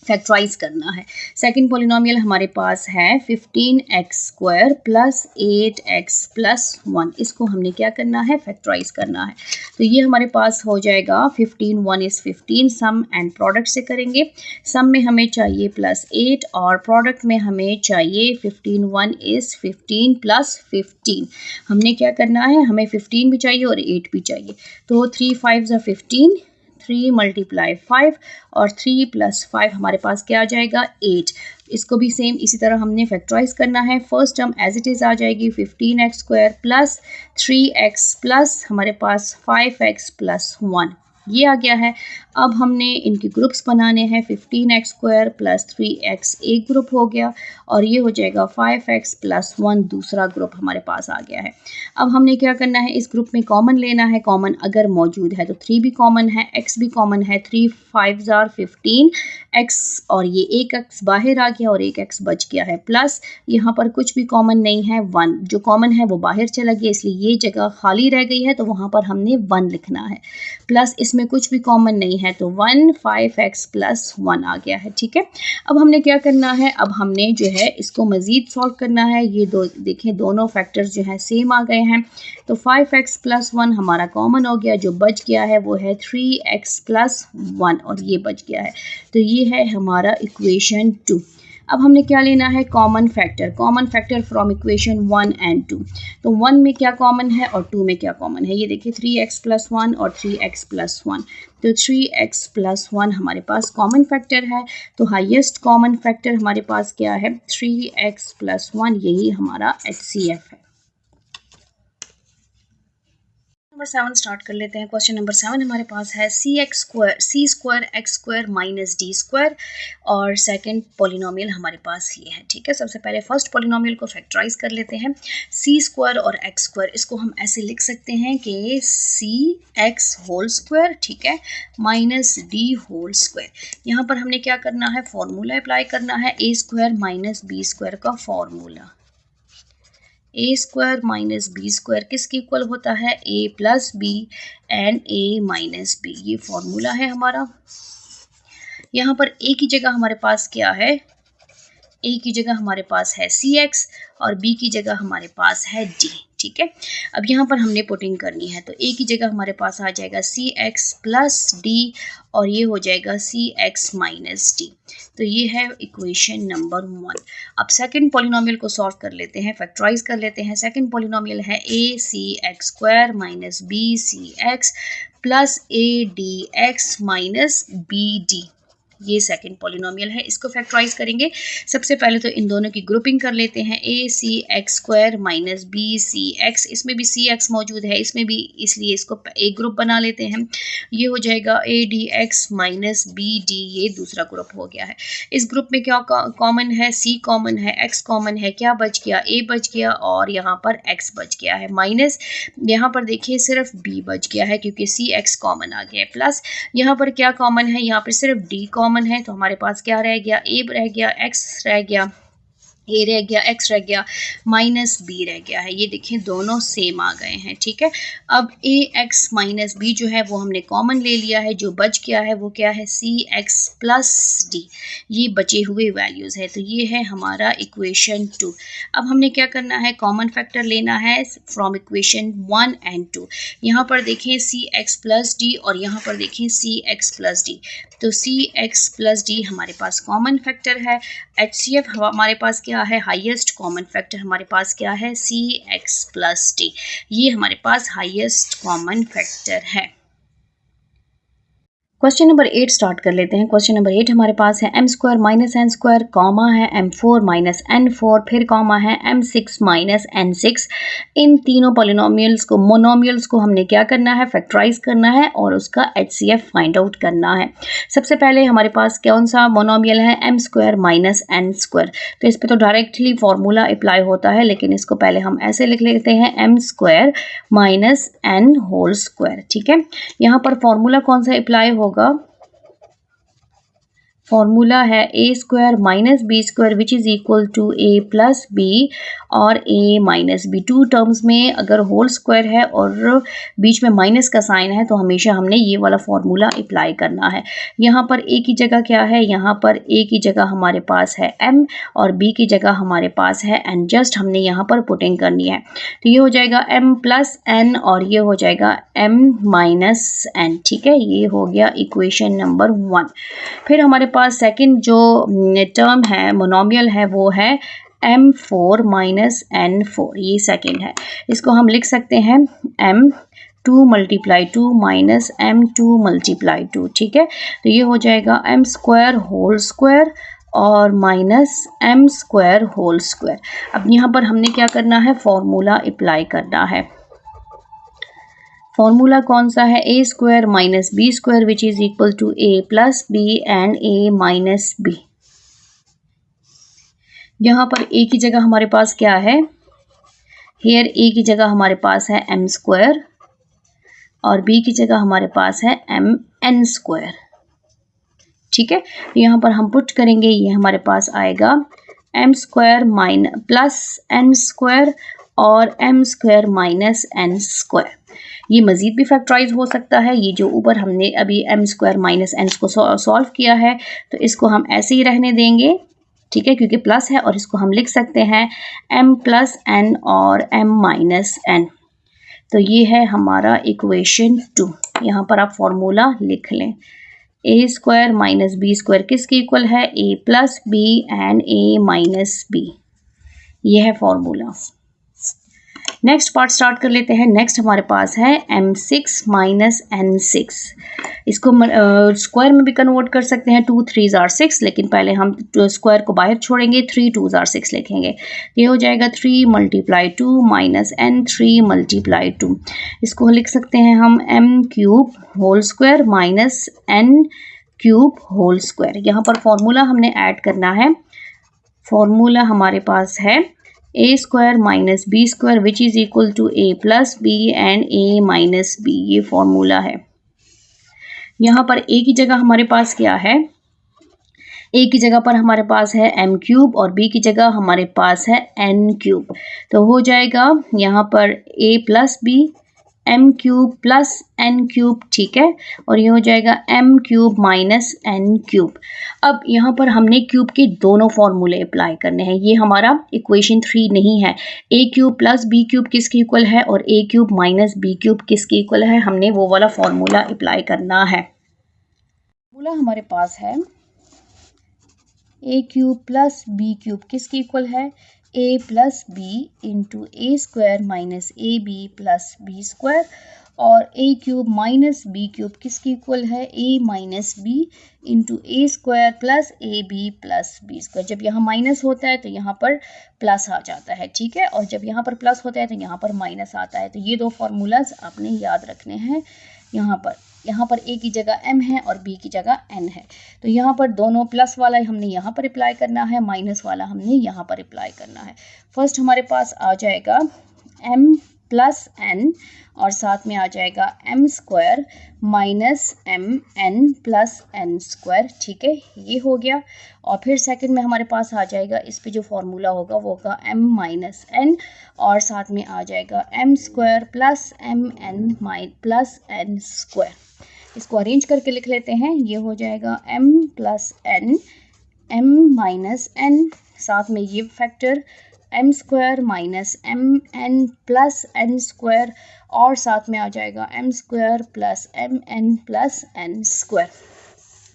फैक्टराइज करना है। सेकंड पॉलिनोमियल हमारे पास है 15x square plus 8x plus 1। इसको हमने क्या करना है, फैक्टराइज करना है। तो ये हमारे पास हो जाएगा 15 1 इज 15, सम एंड प्रोडक्ट से करेंगे। सम में हमें चाहिए प्लस 8 और प्रोडक्ट में हमें चाहिए 15 1 इज 15 प्लस 15। हमने क्या करना है, हमें 15 भी चाहिए और 8 भी चाहिए, तो 3 5 = 15, 3 मल्टीप्लाई 5 और 3 प्लस 5 हमारे पास क्या आ जाएगा, 8। इसको भी सेम इसी तरह हमने फैक्टराइज करना है। First term as it is आ जाएगी 15x square plus 3x plus हमारे पास 5x प्लस 1, ये आ गया है। अब हमने इनके ग्रुप्स बनाने हैं, 15x स्क्वायर प्लस 3x एक ग्रुप हो गया और ये हो जाएगा 5x प्लस 1 दूसरा ग्रुप हमारे पास आ गया है। अब हमने क्या करना है, इस ग्रुप में कॉमन लेना है, कॉमन अगर मौजूद है तो 3 भी कॉमन है, x भी कॉमन है, 3 5 = 15 x और ये एक x बाहर आ गया और एक x बच गया है, प्लस यहाँ पर कुछ भी कॉमन नहीं है, 1 जो कॉमन है वो बाहर चला गया इसलिए ये जगह खाली रह गई है, तो वहाँ पर हमने 1 लिखना है, प्लस इसमें कुछ भी कॉमन नहीं है तो 1 5x प्लस 1 आ गया है, ठीक है। अब हमने क्या करना है, अब हमने जो है इसको मज़ीद सॉल्व करना है। ये दो देखें दोनों फैक्टर्स जो हैं सेम आ गए हैं, तो 5x प्लस 1 हमारा कॉमन हो गया, जो बच गया है वो है 3x प्लस 1 और ये बच गया है, तो ये है हमारा इक्वेशन 2। अब हमने क्या लेना है, common factor from equation 1 and 2। तो 1 में क्या कॉमन है और 2 में क्या कॉमन है, ये देखिए 3x प्लस 1 और 3x प्लस 1, तो 3x प्लस 1 हमारे पास कॉमन फैक्टर है, तो हाईएस्ट कॉमन फैक्टर हमारे पास क्या है, 3x प्लस 1, यही हमारा HCF है। नंबर 7 स्टार्ट कर लेते हैं। क्वेश्चन नंबर 7 हमारे पास है c square x square minus d square और सेकंड पॉलिनोमियल हमारे पास ये है, ठीक है। सबसे पहले फर्स्ट पॉलिनोमियल को फैक्टराइज कर लेते हैं। सी स्क्वायर और एक्स स्क्वायर, इसको हम ऐसे लिख सकते हैं कि सी एक्स होल स्क्वायर, ठीक है, माइनस डी होल स्क्वायर। यहाँ पर हमने क्या करना है, फॉर्मूला अप्लाई करना है, ए स्क्वायर माइनस बी स्क्वायर का formula. A square minus B square किसके इक्वल होता है, a plus B and a minus B, ये फॉर्मूला है हमारा। यहाँ पर ए की जगह हमारे पास क्या है, ए की जगह हमारे पास है सी एक्स और बी की जगह हमारे पास है डी, ठीक है। अब यहाँ पर हमने पुटिंग करनी है, तो ए की जगह हमारे पास आ जाएगा सी एक्स प्लस डी और ये हो जाएगा सी एक्स माइनस डी, तो ये है इक्वेशन नंबर 1। अब सेकंड पॉलिनोमियल को सॉल्व कर लेते हैं, फैक्टराइज कर लेते हैं। सेकंड पॉलिनोमियल है a c x square minus b c x plus a D x minus B D, ये सेकंड पॉलिनोमियल है, इसको फैक्टराइज करेंगे। सबसे पहले तो इन दोनों की ग्रुपिंग कर लेते हैं, a c x square minus b c x, इसमें भी सी एक्स मौजूद है, इसमें भी, इसलिए इसको एक ग्रुप बना लेते हैं। ये हो जाएगा A D x minus B D, ये दूसरा ग्रुप हो गया है। इस ग्रुप में क्या कॉमन है, सी कॉमन है, एक्स कॉमन है, क्या बच गया, ए बच गया और यहाँ पर एक्स बच गया है, माइनस यहाँ पर देखिए सिर्फ बी बच गया है क्योंकि सी एक्स कॉमन आ गया है, प्लस यहाँ पर क्या कॉमन है, यहाँ पर सिर्फ डी कॉमन है, तो हमारे पास क्या रह गया, ए रह गया, एक्स रह गया ए रह गया, एक्स रह गया, माइनस बी रह गया है। ये देखिए दोनों सेम आ गए हैं, ठीक है। अब ए एक्स माइनस बी जो है वो हमने कॉमन ले लिया है, जो बच गया है वो क्या है, सी एक्स प्लस डी। ये बचे हुए वैल्यूज़ है, तो ये है हमारा इक्वेशन 2। अब हमने क्या करना है, कॉमन फैक्टर लेना है फ्रॉम इक्वेशन 1 एंड 2। यहाँ पर देखें सी एक्स प्लस डी और यहाँ पर देखें सी एक्स प्लस डी, तो सी एक्स प्लस डी हमारे पास कॉमन फैक्टर है। HCF हमारे पास क्या है, हाईएस्ट कॉमन फैक्टर हमारे पास क्या है, सी एक्स प्लस डी। ये हमारे पास हाईएस्ट कॉमन फैक्टर है। क्वेश्चन नंबर 8 स्टार्ट कर लेते हैं। क्वेश्चन नंबर 8 हमारे पास है m square minus n square, comma है m4 माइनस n4, फिर कॉमा है m6 माइनस n6। इन तीनों पॉलिनोमियल्स को, मोनोमियल्स को हमने क्या करना है, फैक्टराइज करना है और उसका HCF फाइंड आउट करना है। सबसे पहले हमारे पास कौन सा मोनोमियल है, m square minus n square. तो इस पर तो डायरेक्टली फॉर्मूला अप्लाई होता है, लेकिन इसको पहले हम ऐसे लिख लेते हैं, m square minus n whole square, ठीक है। यहाँ पर फॉर्मूला कौन सा अप्लाई होगा, फॉर्मूला है ए square minus B square which is equal to a plus b और a minus b. Two terms में अगर होल स्क्वायर है और बीच में माइनस का साइन है तो हमेशा हमने ये वाला फॉर्मूला अप्लाई करना है। यहाँ पर ए की जगह क्या है, यहाँ पर ए की जगह हमारे पास है m और b की जगह हमारे पास है n। जस्ट हमने यहाँ पर पुटिंग करनी है, तो ये हो जाएगा m प्लस n और ये हो जाएगा m माइनस n, ठीक है। ये हो गया इक्वेशन नंबर 1। फिर हमारे पास सेकंड जो टर्म है, मोनोमियल है, वो है m4 माइनस n4, ये सेकंड है। इसको हम लिख सकते हैं m2 multiply 2 minus m2 multiply 2, ठीक है। तो ये हो जाएगा m स्क्वायर होल स्क्वायर और minus m square whole square. अब यहाँ पर हमने क्या करना है, फॉर्मूला अप्लाई करना है। फॉर्मूला कौन सा है, ए square minus B square which is equal to a plus B and a minus b. यहाँ पर ए की जगह हमारे पास क्या है, हेयर ए की जगह हमारे पास है m स्क्वायर और b की जगह हमारे पास है n स्क्वायर, ठीक है। तो यहाँ पर हम पुट करेंगे, ये हमारे पास आएगा m square plus n square और m square minus n square. ये मज़ीद भी फैक्टराइज हो सकता है। ये जो ऊपर हमने अभी m स्क्वायर माइनस n को सॉल्व किया है, तो इसको हम ऐसे ही रहने देंगे, ठीक है, क्योंकि प्लस है, और इसको हम लिख सकते हैं m प्लस n और m माइनस n। तो ये है हमारा इक्वेशन 2। यहाँ पर आप फॉर्मूला लिख लें, A square minus B square किसके इक्वल है, a plus B and a minus B. ये है फॉर्मूला। नेक्स्ट पार्ट स्टार्ट कर लेते हैं। नेक्स्ट हमारे पास है m6 माइनस n6। इसको स्क्वायर में भी कन्वर्ट कर सकते हैं, 2 3s are 6, लेकिन पहले हम स्क्वायर को बाहर छोड़ेंगे, 3 2s are 6 लिखेंगे। ये हो जाएगा 3 मल्टीप्लाई 2 माइनस n 3 मल्टीप्लाई 2। इसको लिख सकते हैं हम m cube whole square minus n cube whole square. यहाँ पर फॉर्मूला हमने ऐड करना है। फॉर्मूला हमारे पास है ए square minus B square which is equal to a plus B and a minus B. ये फॉर्मूला है। यहाँ पर ए की जगह हमारे पास क्या है, ए की जगह पर हमारे पास है m क्यूब और b की जगह हमारे पास है n क्यूब। तो हो जाएगा यहाँ पर a plus B m cube plus n cube, ठीक है, और ये हो जाएगा m cube minus n cube. अब यहाँ पर हमने क्यूब के दोनों फॉर्मूले अप्लाई करने हैं। ये हमारा इक्वेशन 3 नहीं है। a cube plus b cube किसके इक्वल है और a cube minus b cube किसके इक्वल है, हमने वो वाला फॉर्मूला अप्लाई करना है। फॉर्मूला हमारे पास है a cube plus b cube किसके इक्वल है, a plus B into A square minus A B plus B square, और a cube minus B cube किसके इक्वल है, a minus B into A square plus A B plus B square. जब यहाँ minus होता है तो यहाँ पर प्लस आ जाता है, ठीक है, और जब यहाँ पर प्लस होता है तो यहाँ पर माइनस आता है। तो ये दो फार्मूलाज आपने याद रखने हैं। यहाँ पर a की जगह m है और b की जगह n है। तो यहाँ पर दोनों प्लस वाला हमने यहाँ पर अप्लाई करना है, माइनस वाला हमने यहाँ पर अप्लाई करना है। फर्स्ट हमारे पास आ जाएगा m प्लस एन और साथ में आ जाएगा M square minus M N plus N square. ठीक है, ये हो गया। और फिर सेकंड में हमारे पास आ जाएगा, इस पे जो फॉर्मूला होगा वो होगा एम माइनस एन और साथ में आ जाएगा M square plus M N plus N square. इसको अरेंज करके लिख लेते हैं। ये हो जाएगा M plus N M minus N, साथ में ये factor M square minus M N plus N square और साथ में आ जाएगा M square plus M N plus N square.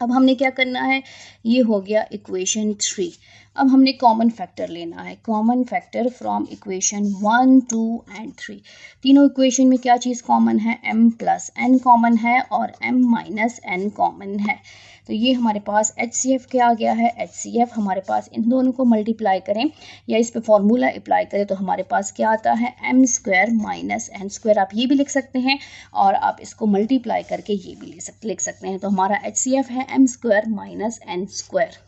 अब हमने क्या करना है, ये हो गया इक्वेशन 3। अब हमने कॉमन फैक्टर लेना है, common factor from equation 1, 2 and 3। तीनों इक्वेशन में क्या चीज़ कॉमन है, m प्लस n कॉमन है और m माइनस n कॉमन है। तो ये हमारे पास HCF क्या आ गया है, HCF हमारे पास इन दोनों को मल्टीप्लाई करें या इस पे फॉर्मूला अप्लाई करें तो हमारे पास क्या आता है, m square minus N square. आप ये भी लिख सकते हैं और आप इसको मल्टीप्लाई करके ये भी लिख सकते हैं। तो हमारा HCF है m square minus N square.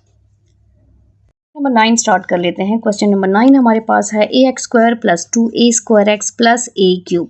Number 9 start कर लेते हैं। क्वेश्चन नंबर 9 हमारे पास है ax square plus 2a square x plus a cube.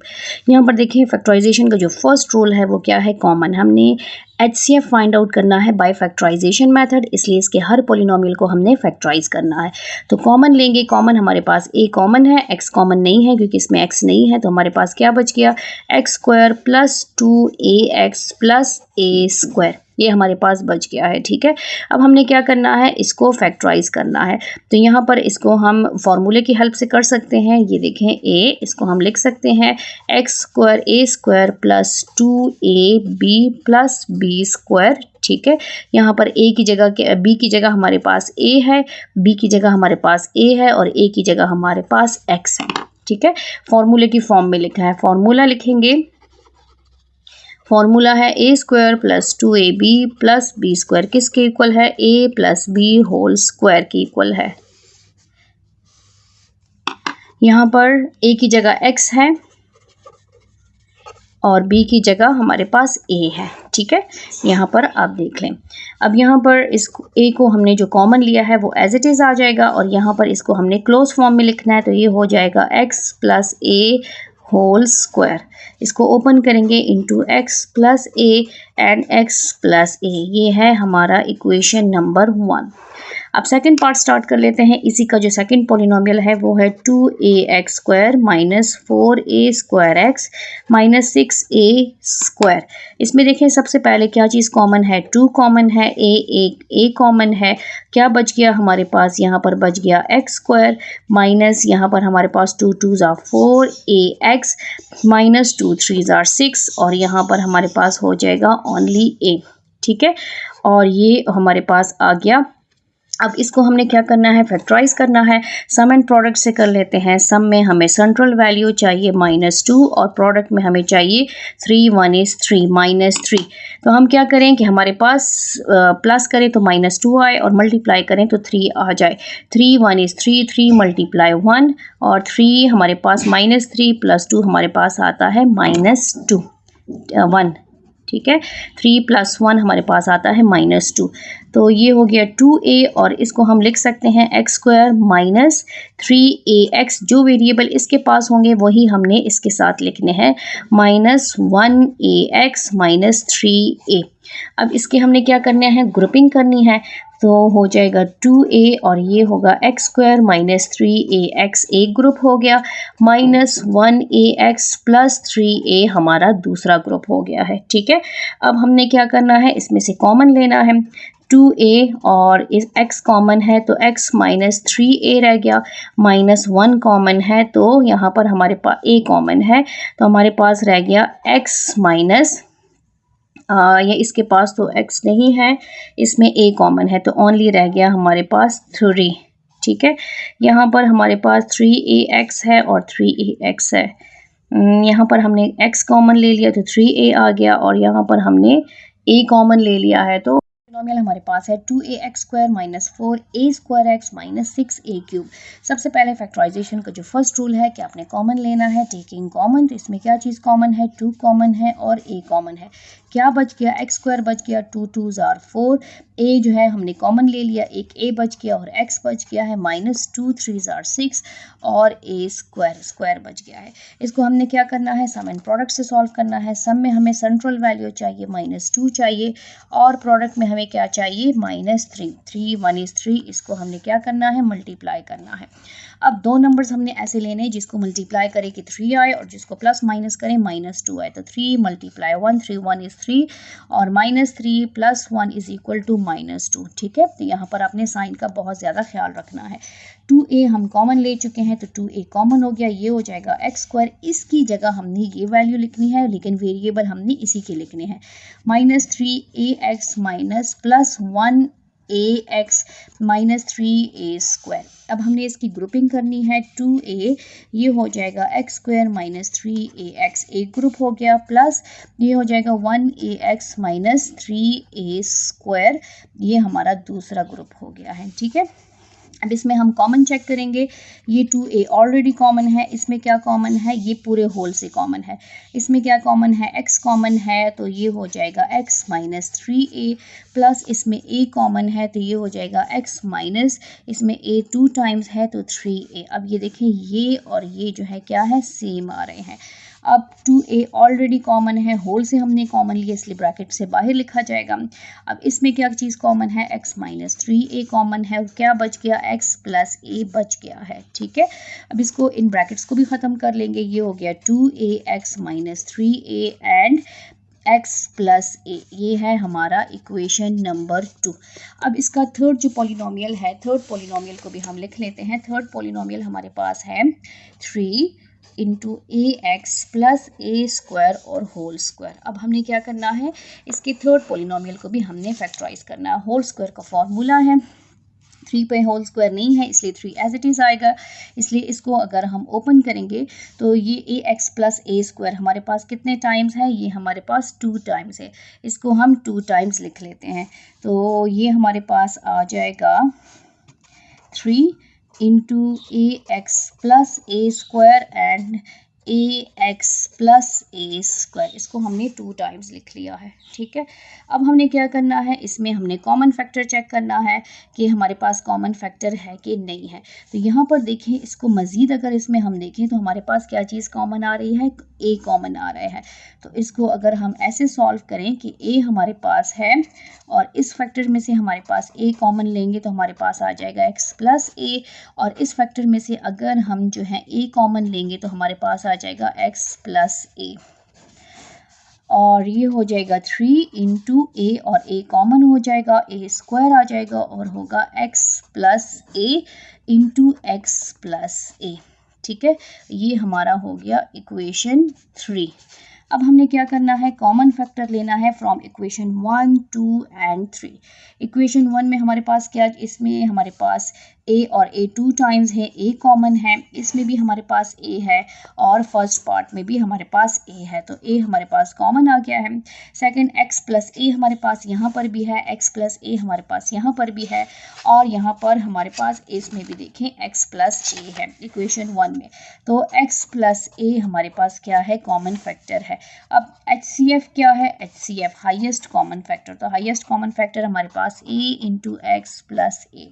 यहाँ पर देखिए फैक्टराइजेशन का जो फर्स्ट रूल है वो क्या है, कॉमन। हमने HCF फाइंड आउट करना है बाय फैक्टराइजेशन मेथड, इसलिए इसके हर पॉलिनोमियल को हमने फैक्टराइज करना है। तो कॉमन लेंगे, कॉमन हमारे पास a कॉमन है, x कॉमन नहीं है क्योंकि इसमें x नहीं है। तो हमारे पास क्या बच गया, x square plus 2ax plus a square, ये हमारे पास बच गया है। ठीक है, अब हमने क्या करना है, इसको फैक्टराइज करना है। तो यहाँ पर इसको हम फॉर्मूले की हेल्प से कर सकते हैं। ये देखें a, इसको हम लिख सकते हैं x square a square plus 2ab plus b square. ठीक है, यहाँ पर a की जगह b की जगह हमारे पास a है, b की जगह हमारे पास a है और a की जगह हमारे पास x है। ठीक है, फॉर्मूले की फॉर्म में लिखा है, फॉर्मूला लिखेंगे। फॉर्मूला है a square plus 2ab plus b square, किसके इक्वल है, a plus b whole square के इक्वल है। यहाँ पर a की जगह x है और b की जगह हमारे पास a है। ठीक है, यहाँ पर आप देख लें। अब यहाँ पर इस a को हमने जो कॉमन लिया है वो एज इट इज़ आ जाएगा और यहाँ पर इसको हमने क्लोज फॉर्म में लिखना है। तो ये हो जाएगा x plus a whole square, इसको ओपन करेंगे into x plus a and x plus a. ये है हमारा इक्वेशन नंबर 1। अब सेकंड पार्ट स्टार्ट कर लेते हैं। इसी का जो सेकंड पॉलिनोमियल है वो है 2ax square minus 4a square x minus 6a square. इसमें देखें सबसे पहले क्या चीज़ कॉमन है, 2 कॉमन है, a कॉमन है। क्या बच गया हमारे पास, यहाँ पर बच गया एक्स स्क्वायर माइनस यहाँ पर हमारे पास 2 2 ज़ा 4ax माइनस 2 3 ज़ा 6 और यहाँ पर हमारे पास हो जाएगा ओनली a। ठीक है, और ये हमारे पास आ गया। अब इसको हमने क्या करना है, फैक्टराइज करना है। सम एंड प्रोडक्ट से कर लेते हैं। सम में हमें सेंट्रल वैल्यू चाहिए -2 और प्रोडक्ट में हमें चाहिए 3 1 is 3 -3। तो हम क्या करें कि हमारे पास प्लस करें तो -2 आए और मल्टीप्लाई करें तो 3 आ जाए। 3 1 is 3, 3 मल्टीप्लाई 1 और 3 हमारे पास -3 प्लस 2 हमारे पास आता है -2 1। ठीक है, 3 + 1 हमारे पास आता है -2। तो ये हो गया 2a और इसको हम लिख सकते हैं एक्स स्क्वायर माइनस 3ax। जो वेरिएबल इसके पास होंगे वही हमने इसके साथ लिखने हैं, -1ax माइनस 3a। अब इसके हमने क्या करना है, ग्रुपिंग करनी है। तो हो जाएगा 2a और ये होगा एक्स स्क्वायर माइनस 3ax एक ग्रुप हो गया, -1ax प्लस 3a हमारा दूसरा ग्रुप हो गया है। ठीक है, अब हमने क्या करना है, इसमें से कॉमन लेना है। 2a और इस x कॉमन है तो x माइनस 3a रह गया, -1 कॉमन है तो यहाँ पर हमारे पास a कॉमन है तो हमारे पास रह गया x माइनस या इसके पास तो x नहीं है, इसमें a कॉमन है तो ओनली रह गया हमारे पास 3। ठीक है, यहाँ पर हमारे पास 3ax है और 3ax है। यहाँ पर हमने x कॉमन ले लिया तो 3a आ गया और यहाँ पर हमने a कॉमन ले लिया है तो पॉलिनोमियल हमारे पास है 2ax square minus 4a square x minus 6a cube. सबसे पहले फैक्टराइजेशन का जो फर्स्ट रूल है कि आपने कॉमन लेना है, टेकिंग कॉमन। तो इसमें क्या चीज़ कॉमन है, 2 कॉमन है और a कॉमन है। क्या बच गया, एक्स स्क्वायर बच गया, 2 2s are 4, ए जो है हमने कॉमन ले लिया, एक ए बच गया और एक्स बच गया है, -2 3s are 6 और ए स्क्वायर बच गया है। इसको हमने क्या करना है, सम एंड प्रोडक्ट से सॉल्व करना है। सम में हमें सेंट्रल वैल्यू चाहिए -2 चाहिए और प्रोडक्ट में हमें क्या चाहिए, -3, 3 1 is 3, इसको हमने क्या करना है, मल्टीप्लाई करना है। अब दो नंबर्स हमने ऐसे लेने हैं जिसको मल्टीप्लाई करें कि 3 आए और जिसको प्लस माइनस करें -2 आए। तो 3 × 1 3 1 is 3 और -3 + 1 is equal to -2। ठीक है, तो यहाँ पर आपने साइन का बहुत ज़्यादा ख्याल रखना है। 2a हम कॉमन ले चुके हैं तो 2a कॉमन हो गया, ये हो जाएगा x²। इसकी जगह हमने ये वैल्यू लिखनी है, लेकिन वेरिएबल हमने इसी के लिखने हैं, -3ax +1 ax -3a²। अब हमने इसकी ग्रुपिंग करनी है, 2a ये हो जाएगा x² -3ax एक ग्रुप हो गया, प्लस ये हो जाएगा 1ax -3a² ये हमारा दूसरा ग्रुप हो गया है। ठीक है, अब इसमें हम कॉमन चेक करेंगे, ये 2a ऑलरेडी कॉमन है, इसमें क्या कॉमन है, ये पूरे होल से कॉमन है। इसमें क्या कॉमन है, x कॉमन है तो ये हो जाएगा x -3a प्लस इसमें a कॉमन है तो ये हो जाएगा x माइनस इसमें a 2 टाइम्स है तो 3a। अब ये देखें, ये और ये जो है क्या है, सेम आ रहे हैं। अब 2a ऑलरेडी कॉमन है, होल से हमने कॉमन लिया इसलिए ब्रैकेट से बाहर लिखा जाएगा। अब इसमें क्या चीज़ कॉमन है, x -3a कॉमन है और क्या बच गया, x + a बच गया है। ठीक है, अब इसको इन ब्रैकेट्स को भी ख़त्म कर लेंगे, ये हो गया 2ax -3a and x + a, ये है हमारा इक्वेशन नंबर 2। अब इसका थर्ड जो पॉलिनोमियल है, थर्ड पॉलिनोमियल को भी हम लिख लेते हैं। थर्ड पॉलिनोमियल हमारे पास है 3 × ax + a² और होल स्क्वायर। अब हमने क्या करना है, इसके थर्ड पॉलिनोमियल को भी हमने फैक्टराइज करना है। होल स्क्वायर का फॉर्मूला है, 3 पे होल स्क्वायर नहीं है इसलिए 3 एज इट इज़ आएगा, इसलिए इसको अगर हम ओपन करेंगे तो ये ax + a² हमारे पास कितने टाइम्स है, ये हमारे पास 2 टाइम्स है, इसको हम 2 टाइम्स लिख लेते हैं। तो ये हमारे पास आ जाएगा 3 × ax + a² and ax + a², इसको हमने 2 टाइम्स लिख लिया है। ठीक है, अब हमने क्या करना है, इसमें हमने कॉमन फैक्टर चेक करना है कि हमारे पास कॉमन फैक्टर है कि नहीं है। तो यहाँ पर देखें, इसको मज़ीद अगर इसमें हम देखें तो हमारे पास क्या चीज़ कॉमन आ रही है, a कॉमन आ रहा है। तो इसको अगर हम ऐसे सॉल्व करें कि a हमारे पास है और इस फैक्टर में से हमारे पास a कॉमन लेंगे तो हमारे पास आ जाएगा x + a और इस फैक्टर में से अगर हम जो है a कॉमन लेंगे तो हमारे पास आ जाएगा x + a और ये हो जाएगा 3 × a और a कॉमन हो जाएगा, a² आ जाएगा और होगा x + a × x + a। ठीक है, ये हमारा हो गया इक्वेशन 3। अब हमने क्या करना है, कॉमन फैक्टर लेना है फ्रॉम इक्वेशन 1 2 एंड 3। इक्वेशन 1 में हमारे पास क्या, इसमें हमारे पास a और a 2 टाइम्स है, a कॉमन है, इसमें भी हमारे पास a है और फर्स्ट पार्ट में भी हमारे पास a है, तो a हमारे पास कॉमन आ गया है। सेकंड x + a हमारे पास यहाँ पर भी है, x + a हमारे पास यहाँ पर भी है और यहाँ पर हमारे पास इसमें भी देखें x + a है इक्वेशन 1 में। तो x + a हमारे पास क्या है, कॉमन फैक्टर है। अब HCF क्या है, HCF हाईएस्ट कॉमन फैक्टर, तो हाईएस्ट कॉमन फैक्टर हमारे पास a × x + a।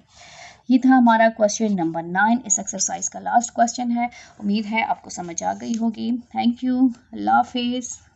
ये था हमारा क्वेश्चन नंबर 9। इस एक्सरसाइज का लास्ट क्वेश्चन है। उम्मीद है आपको समझ आ गई होगी। थैंक यू, अल्लाह हाफिज़।